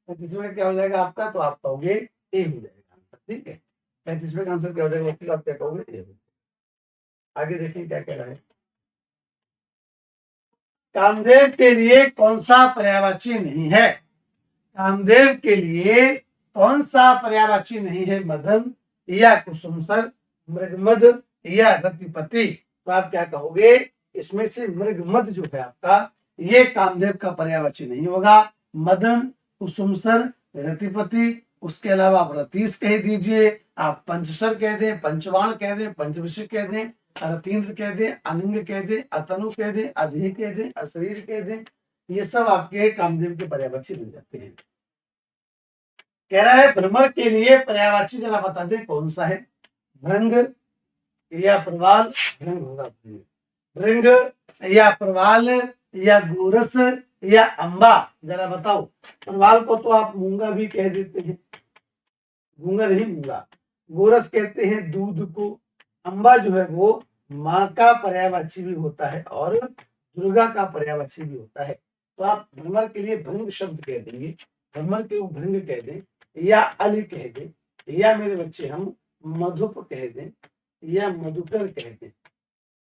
35वें क्या हो जाएगा आपका? तो आप कहोगे ए हो जाएगा आंसर, ठीक है? 35वें का आंसर क्या हो जाएगा? आप क्या कहोगे? ए हो जाएगा। आगे देखिए क्या कह रहा है। कामदेव के लिए कौन सा पर्यायवाची नहीं है? कामदेव के लिए कौन सा पर्यायवाची नहीं है? मदन, या कुसुमसर, मृगमद, या रतिपति? तो आप क्या कहोगे? इसमें से मृगमद जो है आपका, ये कामदेव का पर्यायवाची नहीं होगा। मदन, कुसुमसर, रतिपति, उसके अलावा आप रतीश कह दीजिए, आप पंचसर कह दें, पंचवाण कह दें, पंचविषय कह दें, अरतीन्द्र कह दें, अनंग कह दें, अतनु कह दें, अधि कह दें, अशरीर कह दें, ये सब आपके कामदेव के पर्यायवाची बन जाते हैं। कह रहा है भ्रमर के लिए पर्यायवाची जरा बता दें कौन सा है। भृंग या प्रवाल, भृंग होगा, भृंग या प्रवाल या गोरस या अंबा, जरा बताओ। प्रवाल को तो आप मूंगा भी कह देते हैं, गूंगा नहीं मूंगा। गोरस कहते हैं दूध को। अंबा जो है वो माँ का पर्यायवाची भी होता है और दुर्गा का पर्यायवाची भी होता है। तो आप भ्रमर के लिए भृंग शब्द कह देंगे, भ्रमर के भृंग कह दें, या अली कह दें, या मेरे बच्चे हम मधुप कह दें, या मधुकर कह दें।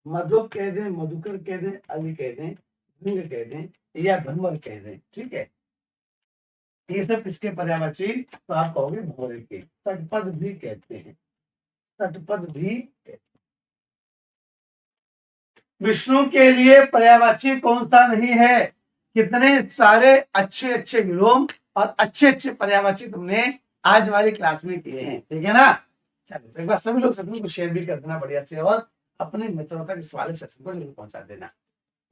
मधुप कह दें, मधुकर कह दें, अली कह दें, भृंग कह दें, या भ्रमर कह दें। ठीक है, ये सब किसके पर्यायवाची? तो आप कहोगे भौरे के। षटपद भी कहते हैं, षटपद भी कहते हैं। विष्णु के लिए पर्यायवाची कौन सा नहीं है? कितने सारे अच्छे अच्छे विलोम और अच्छे अच्छे पर्यायवाची तुमने आज वाली क्लास में किए हैं, ठीक है ना। चलो तो एक बार सभी लोग सभी को शेयर भी कर देना बढ़िया से, और अपने मित्रों तक इस वाले सेशन को जरूर पहुंचा देना।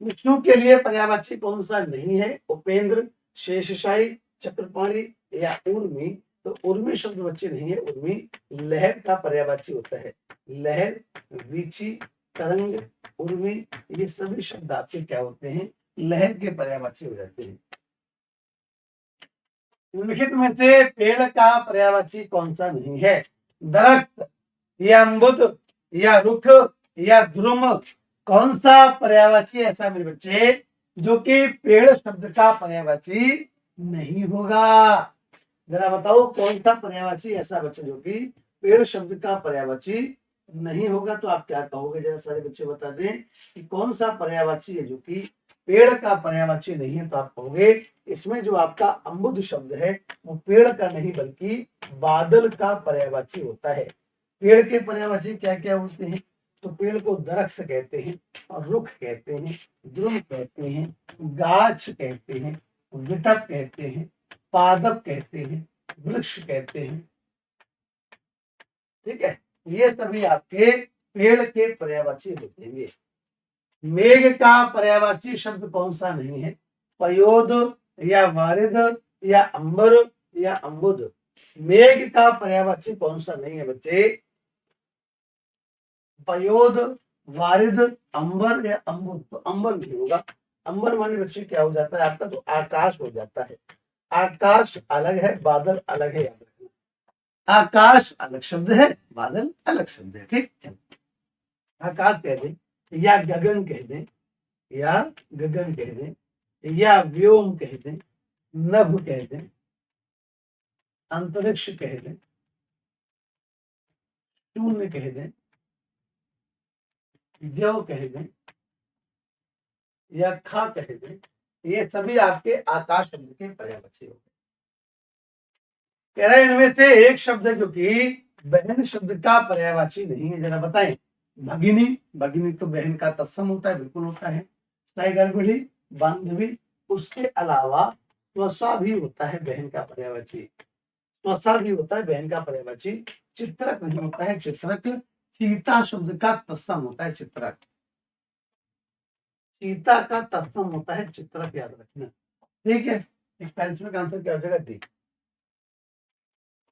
विष्णु के लिए पर्यायवाची कौन सा नहीं है? उपेंद्र, शेषशाही, चक्रपाणी या उर्मी। तो उर्मी शब्द बच्चे नहीं है, उर्मी लहर का पर्यायवाची होता है। लहर, वीची, तरंग, उर्मी, ये सभी शब्द आपके क्या होते हैं? लहर के पर्यायवाची हो जाते हैं। निम्नलिखित में से पेड़ का पर्यायवाची कौन सा नहीं है? दरख्त या अम्बुद या रुख या ध्रुम, कौन सा पर्यायवाची ऐसा मेरे बच्चे जो कि पेड़ शब्द का पर्यायवाची नहीं होगा? जरा बताओ कौन सा पर्यायवाची ऐसा बच्चा जो कि पेड़ शब्द का पर्यायवाची नहीं होगा? तो आप क्या कहोगे, जरा सारे बच्चे बता दें कि कौन सा पर्यायवाची है जो कि पेड़ का पर्यायवाची नहीं है। तो आप कहोगे इसमें जो आपका अम्बुद शब्द है वो पेड़ का नहीं बल्कि बादल का पर्यायवाची होता है। पेड़ के पर्यायवाची क्या क्या होते हैं? तो पेड़ को दरख्त कहते हैं, और रुख कहते हैं, द्रुम कहते हैं, गाछ कहते हैं, विटप कहते हैं, पादप कहते हैं, वृक्ष कहते हैं। ठीक है, ये सभी आपके पेड़ के पर्यायवाची होते हैं। मेघ का पर्यायवाची शब्द कौन सा नहीं है? पयोद या वारिद या अंबर या अम्बुद। मेघ का पर्यायवाची कौन सा नहीं है बच्चे? पयोद, वारिद, अंबर या अम्बुद। तो अंबर नहीं होगा। अंबर माने बच्चे क्या हो जाता है आपका? तो आकाश हो जाता है। आकाश अलग है, बादल अलग है, याद रखना। आकाश अलग शब्द है, बादल अलग शब्द है। ठीक, आकाश कह दें, या गगन कह दें, या गगन कह दें, या व्योम कह दें, नभ कह दें, अंतरिक्ष कह दें, शून्य कह दें, जव कह दें, या खा कह दें, ये सभी आपके आकाश शब्द के पर्यायवाची हो गए। कह रहे हैं इनमें से एक शब्द है जो कि बहन शब्द का पर्यायवाची नहीं है, जरा बताएं। भगिनी, भगिनी तो बहन का तत्सम होता है, बिल्कुल होता है। सहगर्भिणी, बांधवी, उसके अलावा स्वसा भी होता है बहन का पर्यायवाची। स्वसा भी होता है बहन का पर्यायवाची। चित्रक नहीं होता है, चित्रक सीता शब्द का तत्सम होता है, चित्रक। सीता का तत्सम होता है चित्रक, याद रखना। ठीक है, 41वें का आंसर क्या हो जाएगा? डी।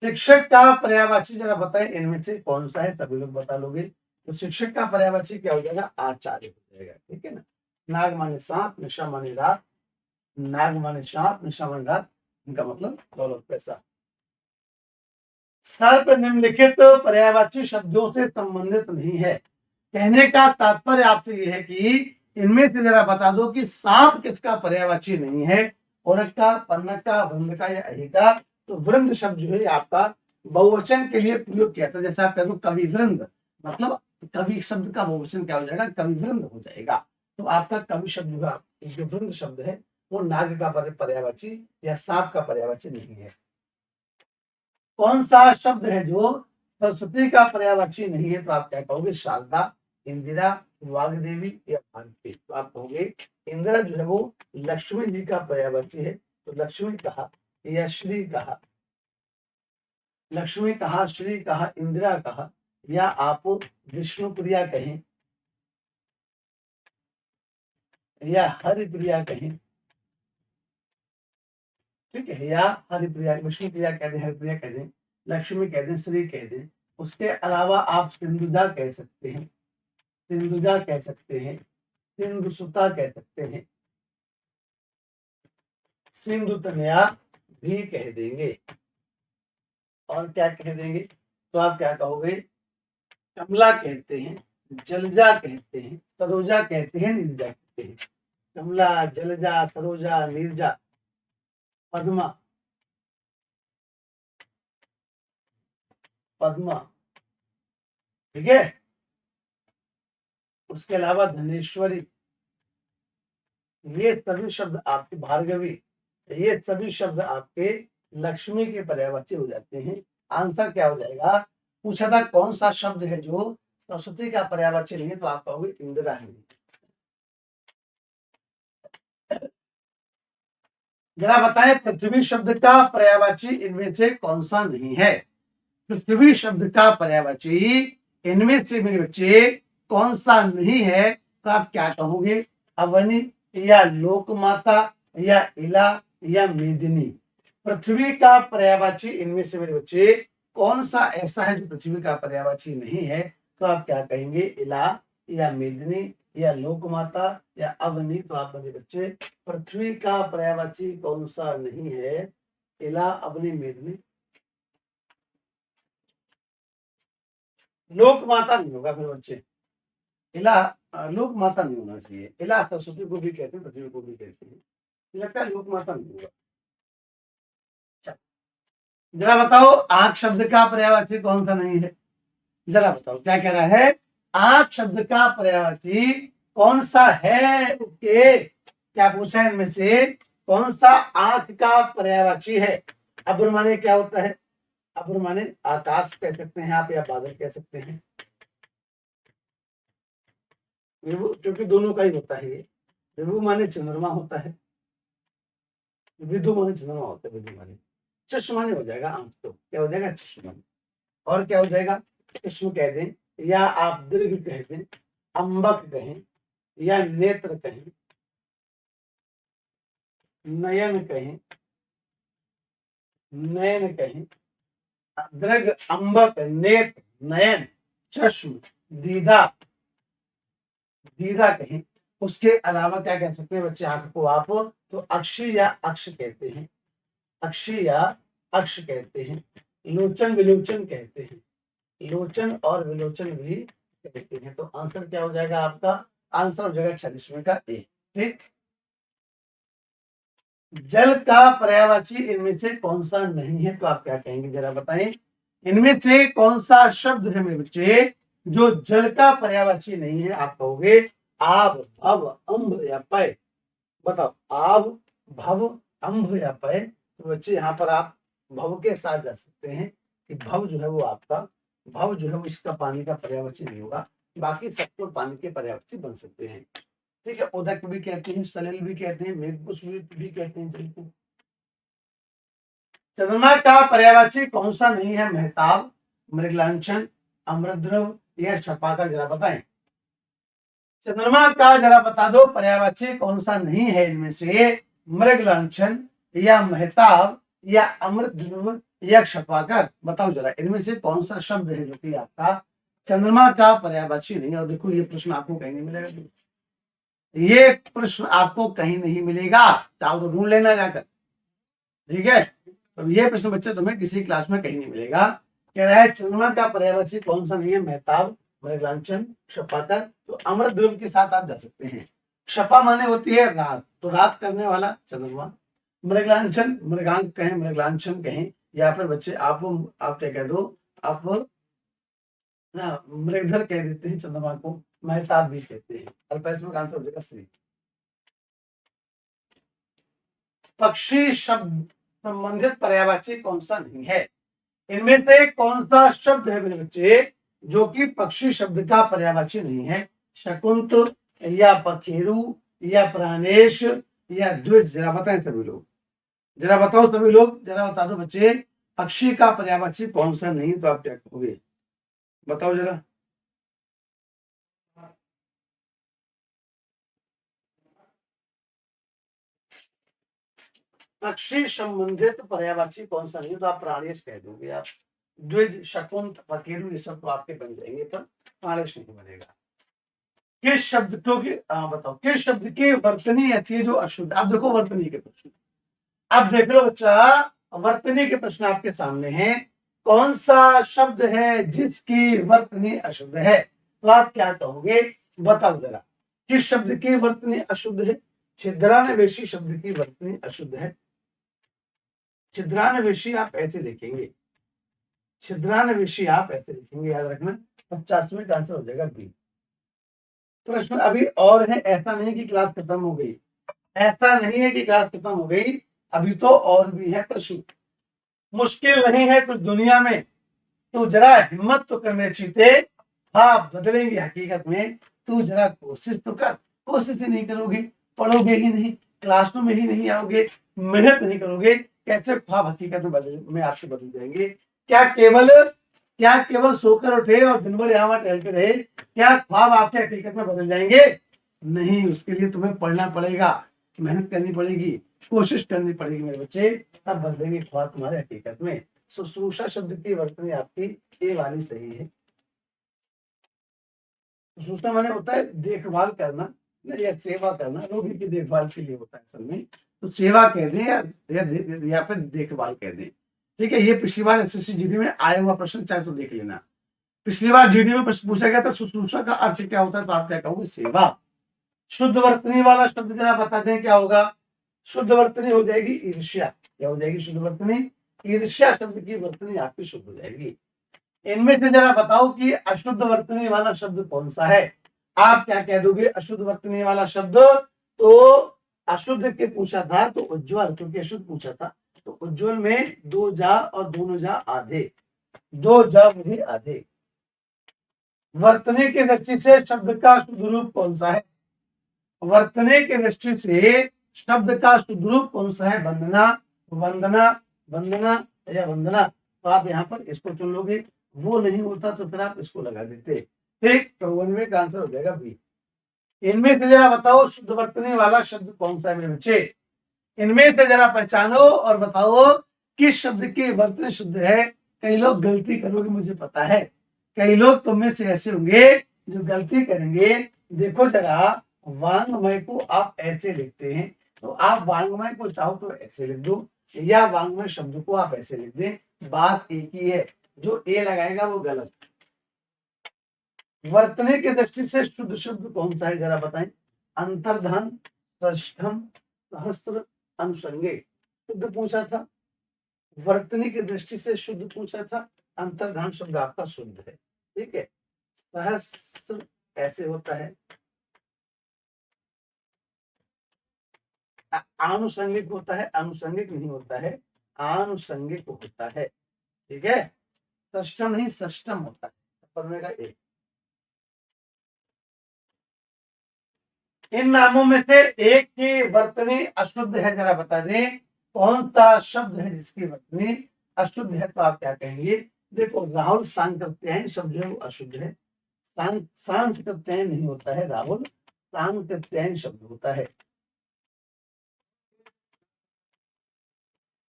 शिक्षक का पर्यायवाची जरा बताएं इनमें से कौन सा है? सभी लोग बता लोगे। तो शिक्षक का पर्यायवाची क्या हो जाएगा? आचार्य हो जाएगा। ठीक है ना। नाग माने सांप, निशा माने रात। नाग माने सांप, निशा माने रात, इनका मतलब दौलत, पैसा। सर्प निम्नलिखित पर्यायवाची शब्दों से संबंधित नहीं है। कहने का तात्पर्य आपसे यह है कि इनमें से जरा बता दो कि सांप किसका पर्यायवाची नहीं है? औरत का, पन्नग का, वृंद का या अहि का। तो वृंद शब्द जो है आपका बहुवचन के लिए प्रयोग किया था। जैसे आप कह दो कवि वृंद, मतलब कवि शब्द का बहुवचन क्या हो जाएगा? कवि वृंद हो जाएगा। तो आपका कवि शब्द का जो वृंद शब्द है वो नाग का पर्यायवाची या सांप का पर्यायवाची नहीं है। कौन सा शब्द है जो सरस्वती का पर्यायवाची नहीं है? तो आप क्या कहोगे? शारदा, इंदिरा, वाग्देवी या भारती। तो आप कहोगे इंदिरा जो है वो लक्ष्मी जी का पर्यायवाची है। तो लक्ष्मी कहा या श्री कहा लक्ष्मी कहा, श्री कहा, इंदिरा कहा, या आप विष्णुप्रिया कहें या हरिप्रिया कहें, ठीक है, या हरिप्रिया, विष्णुप्रिया कह दें, हरिप्रिया कह दें, लक्ष्मी कह दें, श्री कह दें। उसके अलावा आप सिंधुजा कह सकते हैं, सिंधुजा कह सकते हैं, सिंधुसुता कह सकते हैं, सिंधु तनया भी कह देंगे। और क्या कह देंगे, तो आप क्या कहोगे, कमला कहते हैं, जलजा कहते हैं, सरोजा कहते हैं, नीरजा कहते हैं। कमला, जलजा, सरोजा, नीरजा, पद्मा, पद्मा, ठीक है। उसके अलावा धनेश्वरी, ये सभी शब्द आपके, भार्गवी, ये सभी शब्द आपके लक्ष्मी के पर्यायवाची हो जाते हैं। आंसर क्या हो जाएगा, पूछा था कौन सा शब्द है जो सरस्वती का पर्यायवाची नहीं है, तो आप कहोगे इंदिरा है। जरा बताएं पृथ्वी शब्द का पर्यायवाची इनमें से कौन सा नहीं है। पृथ्वी शब्द का पर्यायवाची इनमें से मेरे बच्चे कौन सा नहीं है, तो आप क्या कहोगे, अवनी या लोकमाता या इला या मेदिनी। पृथ्वी का पर्यायवाची इनमें से मेरे बच्चे कौन सा ऐसा है जो पृथ्वी का पर्यायवाची नहीं है, तो आप क्या कहेंगे, इला या मेदिनी या लोकमाता या अवनी। तो आप मेरे बच्चे पृथ्वी का पर्यायवाची कौन सा नहीं है, इला, अवनी, मेदिनी। लोक माता नहीं होगा फिर बच्चे, इला, लोक माता नहीं होना चाहिए। इला सरस्वती को भी कहते हैं, पृथ्वी को भी कहते हैं, लगता है लोक माता नहीं होगा। जरा बताओ आंख शब्द का पर्यायवाची कौन सा नहीं है, जरा बताओ क्या कह रहा है, आंख शब्द का पर्यायवाची कौन सा है। ओके, क्या पूछा है इनमें से कौन सा आंख का पर्यायवाची है। अब्र माने क्या होता है, अब्र माने आकाश कह सकते हैं आप, या बादल कह सकते हैं, विभु, क्योंकि दोनों का ही होता है ये। विभु माने चंद्रमा होता है, विधु माने चंद्रमा होता है, विधु माने चश्माने हो जाएगा आंख, तो क्या हो जाएगा, चश्माने। और क्या हो जाएगा, चश्म कह दें, या आप दीर्घ कह दें, अंबक कहें, या नेत्र कहें, नयन कहें, नयन कहें, दीर्घ, अंबक, नेत्र, नयन, चश्म, दीदा, दीदा कहें। उसके अलावा क्या कह सकते हैं बच्चे आंख को आप, तो अक्षी या अक्ष कहते हैं, अक्षी या अक्ष कहते हैं, लोचन विलोचन कहते हैं, लोचन और विलोचन भी कहते हैं। तो आंसर क्या हो जाएगा आपका, आंसर हो जाएगा 46वें का ए। ठीक, जल का पर्यायवाची इनमें से कौन सा नहीं है, तो आप क्या कहेंगे, जरा बताएं इनमें से कौन सा शब्द है मेरे बच्चे जो जल का पर्यायवाची नहीं है। आप कहोगे आब, भव, अम्भ या पय। बताओ, आब, भव, अम्भ या पय। तो बच्चे यहाँ पर आप भव के साथ जा सकते हैं कि भव जो है वो आपका, भव जो है वो इसका पानी का पर्यायवाची नहीं होगा, बाकी सब तो पानी के पर्यायवाची बन सकते हैं। ठीक है, उदक भी कहते हैं, सलिल भी कहते हैं, मेघपुष्प भी कहते हैं जल को। चंद्रमा का पर्यायवाची कौन सा नहीं है, मेहताब, मृगलांछन, अमृतद्रव या छपाकर, जरा बताएं। चंद्रमा का जरा बता दो पर्यायवाची कौन सा नहीं है इनमें से, मृगलांछन या मेहताब या अमृतद्रव या छपाकर। बताओ जरा इनमें से कौन सा शब्द है जो कि आपका चंद्रमा का पर्यायवाची नहीं है। और देखो ये प्रश्न आपको कहीं नहीं मिलेगा, ये प्रश्न आपको कहीं नहीं मिलेगा, चाहो तो ढूंढ लेना जाकर। ठीक है, तो ये प्रश्न बच्चे तुम्हें किसी क्लास में कहीं नहीं मिलेगा। कह रहा है चंद्रमा का पर्यायवाची कौन सा नहीं है, मेहताब, मृगलांछन, छपाकर। तो अमृत द्रव के साथ आप जा सकते हैं। छपा माने होती है रात, तो रात करने वाला चंद्रमा। मृगलांछन, मृगांक कहें, मृगलांछन कहें, या फिर बच्चे आप क्या कह दो, आप ना मृगधर कह देते हैं चंद्रमा को, मेहताब भी कहते हैं। अर्थात इसमें आंसर हो जाएगा सी। पक्षी शब्द संबंधित पर्यायवाची कौन सा नहीं है, इनमें से कौन सा शब्द है मेरे बच्चे जो कि पक्षी शब्द का पर्यायवाची नहीं है। शकुंत या पखेरु या प्राणेश या द्विज। जरा बताएं सभी लोग, जरा बताओ सभी लोग, जरा बता दो बच्चे पक्षी का पर्यायवाची कौन सा नहीं, तो आप क्या कहोगे, बताओ जरा। पक्षी संबंधित पर्यायवाची कौन सा नहीं, तो आप प्राणेश कह दोगे। आप द्विज, शकुंत, पकेरु ये सब तो आपके बन जाएंगे, पर प्राणेश नहीं बनेगा। किस शब्द को की बताओ, किस शब्द की वर्तनी ऐसी है जो अशुद्ध। आप देखो वर्तनी के प्रश्न, अब देख लो बच्चा, वर्तनी के प्रश्न आपके सामने हैं। कौन सा शब्द है जिसकी वर्तनी अशुद्ध है, तो आप क्या कहोगे, बताओ जरा। किस शब्द की वर्तनी अशुद्ध है। छिद्रान्वेषी शब्द की वर्तनी अशुद्ध है। छिद्रान्वेषी आप ऐसे लिखेंगे, छिद्रान्वेषी आप ऐसे लिखेंगे, याद रखना। 50वें का आंसर हो जाएगा बी। प्रश्न अभी और है, ऐसा नहीं कि क्लास खत्म हो गई, ऐसा नहीं है कि क्लास खत्म हो गई, अभी तो और भी है प्रश्न। मुश्किल नहीं है कुछ दुनिया में, तो जरा हिम्मत तो करने चाहिए। हाँ बदलेंगे हकीकत में, तू जरा कोशिश तो कर। कोशिश ही नहीं करोगे, पढ़ोगे ही नहीं, क्लासरूम में ही नहीं आओगे, मेहनत नहीं करोगे, कैसे ख्वाब हकीकत में आपसे बदल जाएंगे। क्या केवल सोकर उठे और दिन भर यहाँ टहलते रहे, क्या ख्वाब आपके हकीकत में बदल जाएंगे। नहीं, उसके लिए तुम्हें पढ़ना पड़ेगा, मेहनत करनी पड़ेगी, कोशिश करनी पड़ेगी मेरे बच्चे, तब बदलेंगे ख्वाब तुम्हारे हकीकत में। शुश्रूषा शब्द की वर्तनी आपकी ए वाली सही है। शुश्रूषा माने होता है देखभाल करना या सेवा करना, रोगी की देखभाल के लिए होता है असल में, तो सेवा कह दें या फिर देखभाल कह दें। ठीक है, ये पिछली बार एसएससी जीडी में आया हुआ प्रश्न, चाहे तो देख लेना। पिछली बार जीडी में प्रश्न पूछा गया था शुश्रूषा का अर्थ क्या होता है, तो आप क्या कहोगे, सेवा। शुद्ध वर्तनी वाला शब्द जरा बता दें क्या होगा। शुद्ध वर्तनी हो जाएगी ईर्ष्या। क्या हो जाएगी शुद्ध वर्तनी, ईर्ष्या शब्द की वर्तनी आपकी शुद्ध हो जाएगी। इनमें से जरा बताओ कि अशुद्ध वर्तनी वाला शब्द कौन सा है। आप क्या कह दोगे अशुद्ध वर्तनी वाला शब्द, तो अशुद्ध के पूछा था तो उज्ज्वल, क्योंकि अशुद्ध पूछा था, तो उज्ज्वल में दो जा और दोनों जा आधे, दो जा भी आधे। वर्तनी की दृष्टि से शब्द का शुद्ध रूप कौन सा है, वर्तने की दृष्टि से शब्द का शुद्ध रूप कौन सा है, वंदना, वंदना, वंदना या वंदना, तो आप यहाँ पर इसको चुन लोगे। वो नहीं होता तो फिर आप इसको लगा देते। ठीक, 54वें का आंसर हो जाएगा बी। इनमें से जरा बताओ शुद्ध वर्तनी वाला शब्द कौन सा है मेरे बच्चे। इनमें से जरा पहचानो और बताओ किस शब्द की वर्तनी शुद्ध है। कई लोग गलती करोगे मुझे पता है, कई लोग तुम में से ऐसे होंगे जो गलती करेंगे। देखो जरा, वांग्मय को आप ऐसे लिखते हैं, तो आप वांग्मय को चाहो तो ऐसे लिख दो, या वांग्मय शब्द को आप ऐसे लिख दें, बात एक ही है। जो ए लगाएगा वो गलत। वर्तने की दृष्टि से शुद्ध शब्द कौन सा है जरा बताएं। अंतर्धान, षष्ठम, सहस्त्र, अनुसंगे। शुद्ध पूछा था, वर्तनी की दृष्टि से शुद्ध पूछा था, अंतर्धान शब्द आपका शुद्ध है। ठीक है, सहस्त्र ऐसे होता है, आनुषंगिक होता है, अनुसंगिक नहीं होता है, आनुषंगिक होता है। ठीक है, षष्ठम नहीं षष्ठम होता है, पढ़ने का एक। इन नामों में से एक की वर्तनी अशुद्ध है, जरा बता दें कौन सा शब्द है जिसकी वर्तनी अशुद्ध है, तो आप क्या कहेंगे। देखो, राहुल सांग करते हैं शब्द जो है वो अशुद्ध है, सांस करते हैं नहीं होता है, राहुल सांग करते हैं शब्द होता है।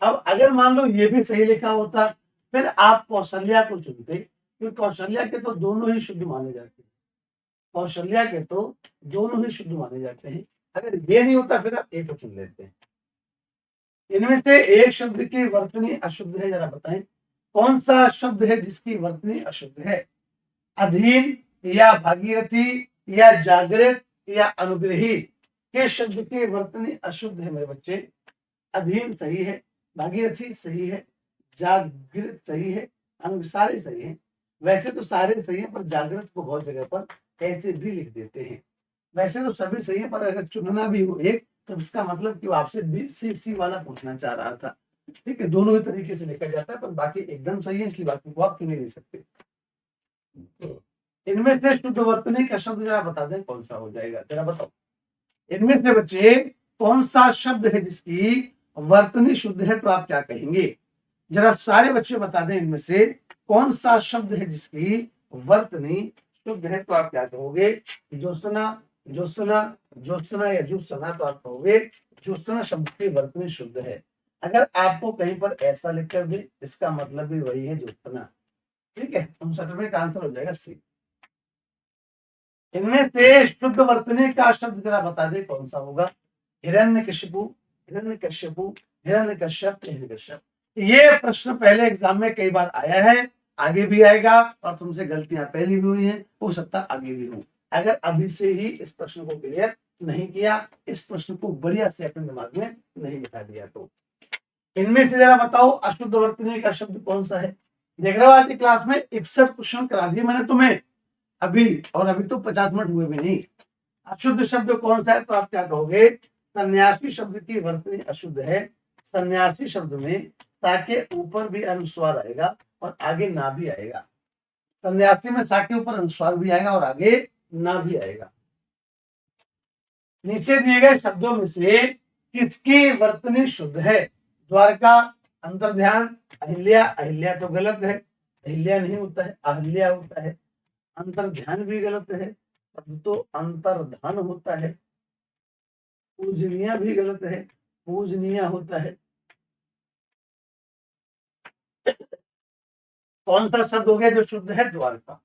अब अगर मान लो ये भी सही लिखा होता, फिर आप कौशल्या को चुनते, क्योंकि कौशल्या के तो दोनों ही शुद्ध माने जाते हैं, कौशल्या के तो दोनों ही शुद्ध माने जाते हैं। अगर ये नहीं होता फिर आप एक को चुन लेते हैं। इनमें से एक शब्द की वर्तनी अशुद्ध है, जरा बताएं कौन सा शब्द है जिसकी वर्तनी अशुद्ध है। अधीन या भागीरथी या जागृत या अनुग्रही, किस शब्द की वर्तनी अशुद्ध है मेरे बच्चे। अधीन सही है, भागीरथी सही है, जागृत सही है, सारे सही है। वैसे तो सारे सही है, पर जागृत को बहुत जगह पर ऐसे भी लिख देते हैं। वैसे तो सभी सही है, पर अगर चुनना भी हो एक, तो इसका मतलब कि वो आपसे बी सी वाला पूछना चाह रहा था। ठीक है, दोनों ही तरीके से लिखा जाता है, पर बाकी एकदम सही है, इसलिए बाकी को आप चुन नहीं सकते। इनमें से शुद्ध वर्तनी का शब्द जरा बता दें कौन सा हो जाएगा, जरा बताओ। इनमें से बच्चे कौन सा शब्द है जिसकी वर्तनी शुद्ध है, तो आप क्या कहेंगे। जरा सारे बच्चे बता दें इनमें से कौन सा शब्द है जिसकी वर्तनी शुद्ध है, तो आप क्या कहोगे? ज्योत्सना, ज्योत्सना, ज्योत्सना या ज्योत्सना, तो आप कहोगे ज्योत्सना शब्द की वर्तनी शुद्ध है। अगर आपको कहीं पर ऐसा लिखकर भी, इसका मतलब भी वही है, ज्योत्सना। ठीक है, 59वें का आंसर हो जाएगा सी। इनमें से शुद्ध वर्तनी का शब्द जरा बता दे कौन सा होगा? हिरण्यकशिपु, हिरण्यकश्यपु, हिरण्यकश्यप, हिरण्यकश्यप। ये प्रश्न पहले एग्जाम में कई बार आया है, आगे भी आएगा, और तुमसे गलतियां पहले भी हुई हैं, हो सकता आगे भी हो। अगर अभी से ही इस प्रश्न को क्लियर नहीं किया, इस प्रश्न को बढ़िया से अपने दिमाग में नहीं बिठा दिया, तो इनमें से जरा बताओ अशुद्ध वर्तनी का शब्द कौन सा है? देख रहे हो आज की क्लास में 61 क्वेश्चन करा दिए मैंने तुम्हें अभी, और अभी तो 50 मिनट हुए भी नहीं। अशुद्ध शब्द कौन सा है, तो आप क्या कहोगे? सन्यासी शब्द की वर्तनी अशुद्ध है। सन्यासी शब्द में सा के ऊपर भी अनुस्वार आएगा और आगे ना भी आएगा। सन्यासी में सा के ऊपर अनुस्वार भी आएगा और आगे ना भी आएगा। नीचे दिए गए शब्दों में से किसकी वर्तनी शुद्ध है? द्वारका, अंतर्ध्यान, अहिल्या। अहिल्या तो गलत है, अहिल्या नहीं होता है, अहिल्या होता है। अंतर्ध्यान भी गलत है, अब तो अंतर्धान होता है। पूजनीय भी गलत है, पूजनीय होता है। कौन सा शब्द हो गया जो शुद्ध है? द्वारका।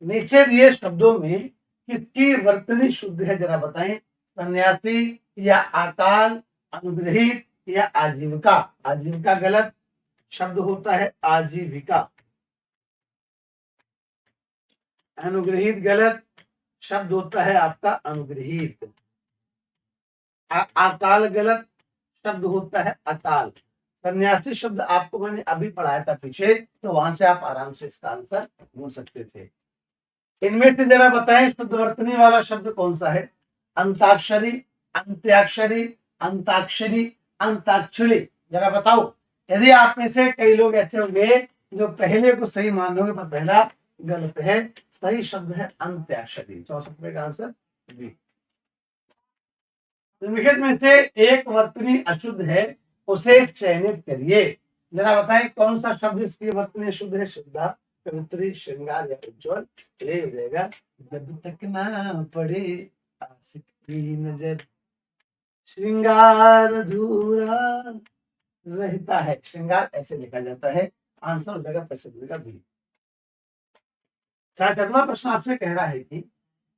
नीचे दिए शब्दों में किसकी वर्तनी शुद्ध है जरा बताएं? सन्यासी या अकाल, अनुग्रहित या आजीविका। आजीविका गलत शब्द होता है, आजीविका। अनुग्रहित गलत शब्द होता है आपका अनुग्रहित। अकाल गलत शब्द होता है अकाल। सन्यासी शब्द आपको मैंने अभी पढ़ाया था पीछे, तो वहां से आप आराम से इसका आंसर ढूंढ सकते थे। इनमें से जरा बताएं शुद्ध वर्तनी वाला शब्द कौन सा है? अंताक्षरी, अंत्याक्षरी, अंताक्षरी, अंताक्षरी। जरा बताओ। यदि आप में से कई लोग ऐसे होंगे जो पहले को सही मान लोगे पर पहला गलत है, सही शब्द है अंत्याक्षरी। 64 का आंसर बी। निम्नलिखित में से एक वर्तनी अशुद्ध है, उसे चयनित करिए। जरा बताएं कौन सा शब्द इसकी वर्तनी शुद्ध है? शुद्धा, पवित्री, श्रृंगार या उज्ज्वल। ये हो जाएगा जब तक ना पड़े आशिक की नजर, श्रृंगार अधूरा रहता है। श्रृंगार ऐसे लिखा जाता है। आंसर हो जाएगा 65 का बी। 66वां प्रश्न आपसे कह रहा है कि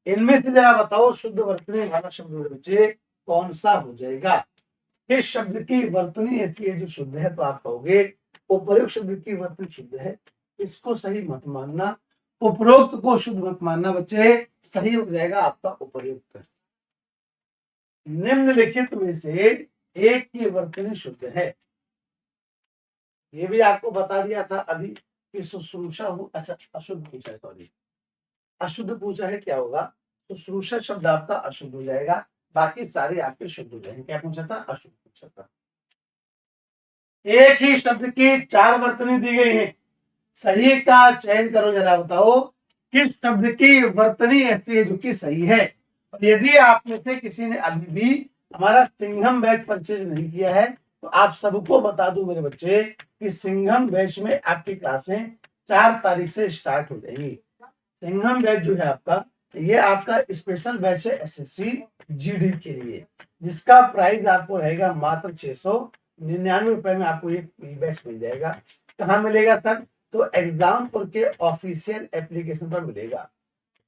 इनमें से जरा बताओ शुद्ध वर्तनी वाला शब्द मेरे बच्चे कौन सा हो जाएगा? इस शब्द की वर्तनी ऐसी है जो शुद्ध है, तो आप कहोगे उपरोक्त शब्द की वर्तनी शुद्ध है, इसको सही मत मानना। उपरोक्त को शुद्ध मत मानना बच्चे, सही हो जाएगा आपका उपरोक्त। निम्नलिखित में से एक की वर्तनी शुद्ध है। ये भी आपको बता दिया था अभी कि शुश्रूषा हो, अच्छा अशुद्ध पूछा है, सॉरी अशुद्ध पूछा है, क्या होगा? शुश्रूषा शब्द आपका अशुद्ध हो जाएगा, बाकी सारे आपके शुद्ध हो जाएंगे। क्या पूछा था? अशुद्ध पूछा था। एक ही शब्द की 4 वर्तनी दी गई है, सही का चयन करो। जरा बताओ किस शब्द की वर्तनी ऐसी है जो कि सही है। और यदि आप में से किसी ने अभी भी हमारा सिंघम बैच परचेज नहीं किया है, तो आप सबको बता दूं मेरे बच्चे कि सिंघम बैच में आपकी क्लासें 4 तारीख से स्टार्ट हो जाएंगी। सिंघम बैच जो है आपका, ये आपका स्पेशल बैच है एसएससी जीडी के लिए, जिसका प्राइस आपको रहेगा मात्र 699 रुपए में। आपको ये बैच मिल जाएगा। कहाँ मिलेगा सर? तो एग्जामपुर के ऑफिशियल एप्लीकेशन पर मिलेगा।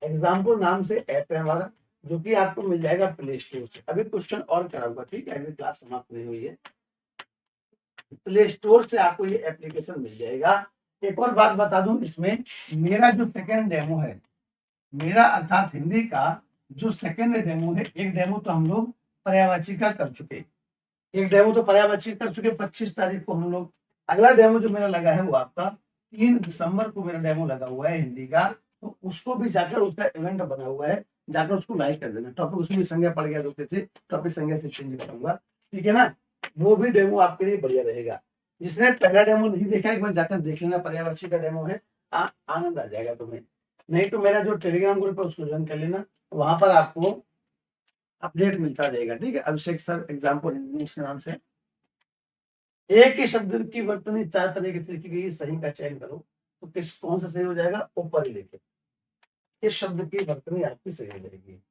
एग्जामपुर नाम से ऐप है हमारा, जो कि आपको मिल जाएगा प्ले स्टोर से। अभी क्वेश्चन और कराऊंगा, ठीक है, अभी क्लास समाप्त नहीं हुई है। प्ले स्टोर से आपको ये एप्लीकेशन मिल जाएगा। एक और बात बता दूं, इसमें मेरा जो सेकेंड डेमो है, मेरा अर्थात हिंदी का जो सेकेंड डेमो है, एक डेमो तो हम लोग पर्यायवाची का कर चुके, एक डेमो तो पर्यायवाची कर चुके 25 तारीख को हम लोग। अगला डेमो जो मेरा लगा है वो आपका 3 दिसंबर को मेरा डेमो लगा हुआ है हिंदी का, तो उसको भी जाकर, उसका इवेंट बना हुआ है, जाकर उसको लाइक कर देना। टॉपिक उसमें संज्ञा पड़ गया तो कैसे टॉपिक संज्ञा से चेंज करूंगा, ठीक है ना? वो भी डेमो आपके लिए बढ़िया रहेगा। जिसने पहला डेमो नहीं देखा एक बार जाकर देख लेना, पर्यायवाची का डेमो है, आनंद आ जाएगा तुम्हें। नहीं तो मेरा जो टेलीग्राम ग्रुप है उसको ज्वाइन कर लेना, वहां पर आपको अपडेट मिलता रहेगा, ठीक है? अभिषेक सर एग्जाम्पल इंग्लिश के नाम से। एक ही शब्द की वर्तनी 4 तरीके से लिखी गई है, सही का चयन करो। तो कौन सा सही हो जाएगा? ऊपर ही लिखे, इस शब्द की वर्तनी आपकी सही हो जाएगी।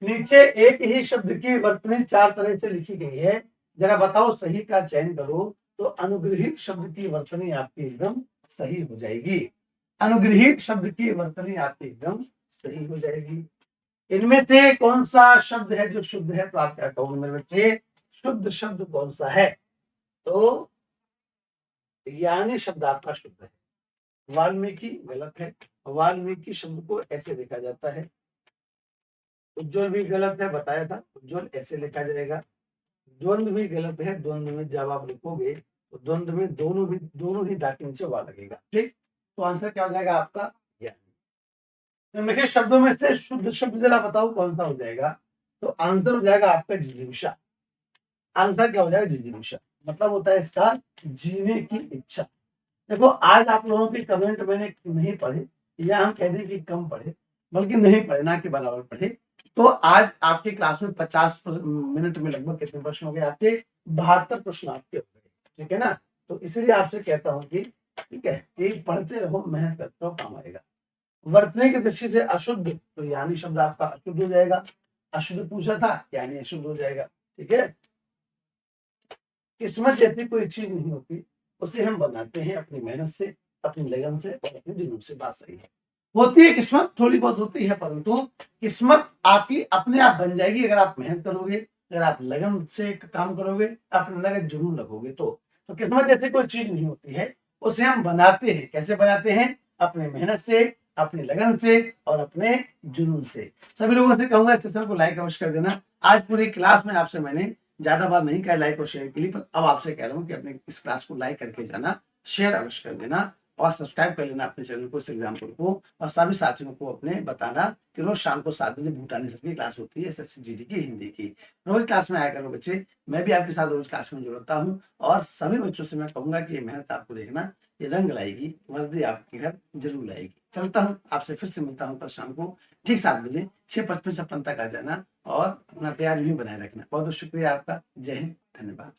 नीचे एक ही शब्द की वर्तनी 4 तरह से लिखी गई है, जरा बताओ सही का चयन करो। तो अनुग्रहित शब्द की वर्तनी आपकी एकदम सही हो जाएगी। अनुग्रहित शब्द की वर्तनी आपकी एकदम सही हो जाएगी। इनमें से कौन सा शब्द है जो शुद्ध है? तो आप क्या कहोगे मेरे बच्चे, शुद्ध शब्द कौन सा है? तो यानी शब्द आपका शुद्ध है। वाल्मीकि गलत है, वाल्मीकि शब्द को ऐसे लिखा जाता है। उज्ज्वल भी गलत है, बताया था, उज्ज्वल ऐसे लिखा जाएगा। द्वंद्व भी गलत है, द्वंद्व में जब आप लिखोगे तो द्वंद्व में दोनों ही दांत के नीचे वार लगेगा। ठीक, तो आंसर क्या हो जाएगा आपका? ज्ञानी। निम्नलिखित शब्दों में से शुद्ध शब्द जरा बताओ कौन सा हो जाएगा? तो आंसर हो जाएगा आपका जिजीविषा। आंसर क्या हो जाएगा? जिजीविषा। मतलब होता है इसका जीने की इच्छा। देखो आज आप लोगों के कमेंट मैंने नहीं पढ़े, या हम कह दें कि कम पढ़े, बल्कि नहीं पढ़े, ना कि बराबर पढ़े। तो आज आपकी क्लास में 50 मिनट में लगभग कितने प्रश्न हो गए आपके? 72 प्रश्न आपके हो गए। ठीक है ना? तो इसलिए आपसे कहता हूं कि ठीक है, कि पढ़ते रहो, मेहनत करते रहो, काम आएगा। वर्तने की दृष्टि से अशुद्ध, तो यानी शब्द आपका अशुद्ध हो जाएगा। अशुद्ध पूछा था, यानी अशुद्ध हो जाएगा। ठीक है। किस्मत जैसी कोई चीज नहीं होती, उसे हम बनाते हैं अपनी मेहनत से, अपनी लगन से और अपने जुनून से। बात सही है। होती है किस्मत, थोड़ी बहुत होती है, परंतु किस्मत आपकी अपने आप बन जाएगी अगर आप मेहनत करोगे, अगर आप लगन से काम करोगे, अपने लगन जुनून लगोगे। तो किस्मत जैसी कोई चीज नहीं होती है, उसे हम बनाते हैं। कैसे बनाते हैं? अपने मेहनत से, अपनी लगन से और अपने जुनून से। सभी लोगों से कहूंगा इस सेशन को लाइक अवश्य कर देना। आज पूरी क्लास में आपसे मैंने ज्यादा बार नहीं कहा लाइक और शेयर के लिए, पर अब आपसे कह रहा हूँ कि अपने इस क्लास को लाइक करके जाना, शेयर अवश्य कर देना और सब्सक्राइब कर लेना अपने चैनल को, इस एग्जाम्पल को। और सभी साथियों को अपने बताना कि रोज शाम को 7 बजे भूटानी सर की क्लास होती है, एसएससी जीडी की हिंदी की। रोज क्लास में आया करो बच्चे, मैं भी आपके साथ रोज क्लास में जुड़ता हूँ। और सभी बच्चों से मैं कहूंगा कि ये मेहनत आपको देखना, ये रंग लाएगी, वर्दी आपके घर जरूर लाएगी। चलता हूँ, आपसे फिर से मिलता हूँ कल शाम को ठीक 7 बजे। 6:55 तक आ जाना और अपना प्यार यूं बनाए रखना। बहुत बहुत शुक्रिया आपका। जय हिंद, धन्यवाद।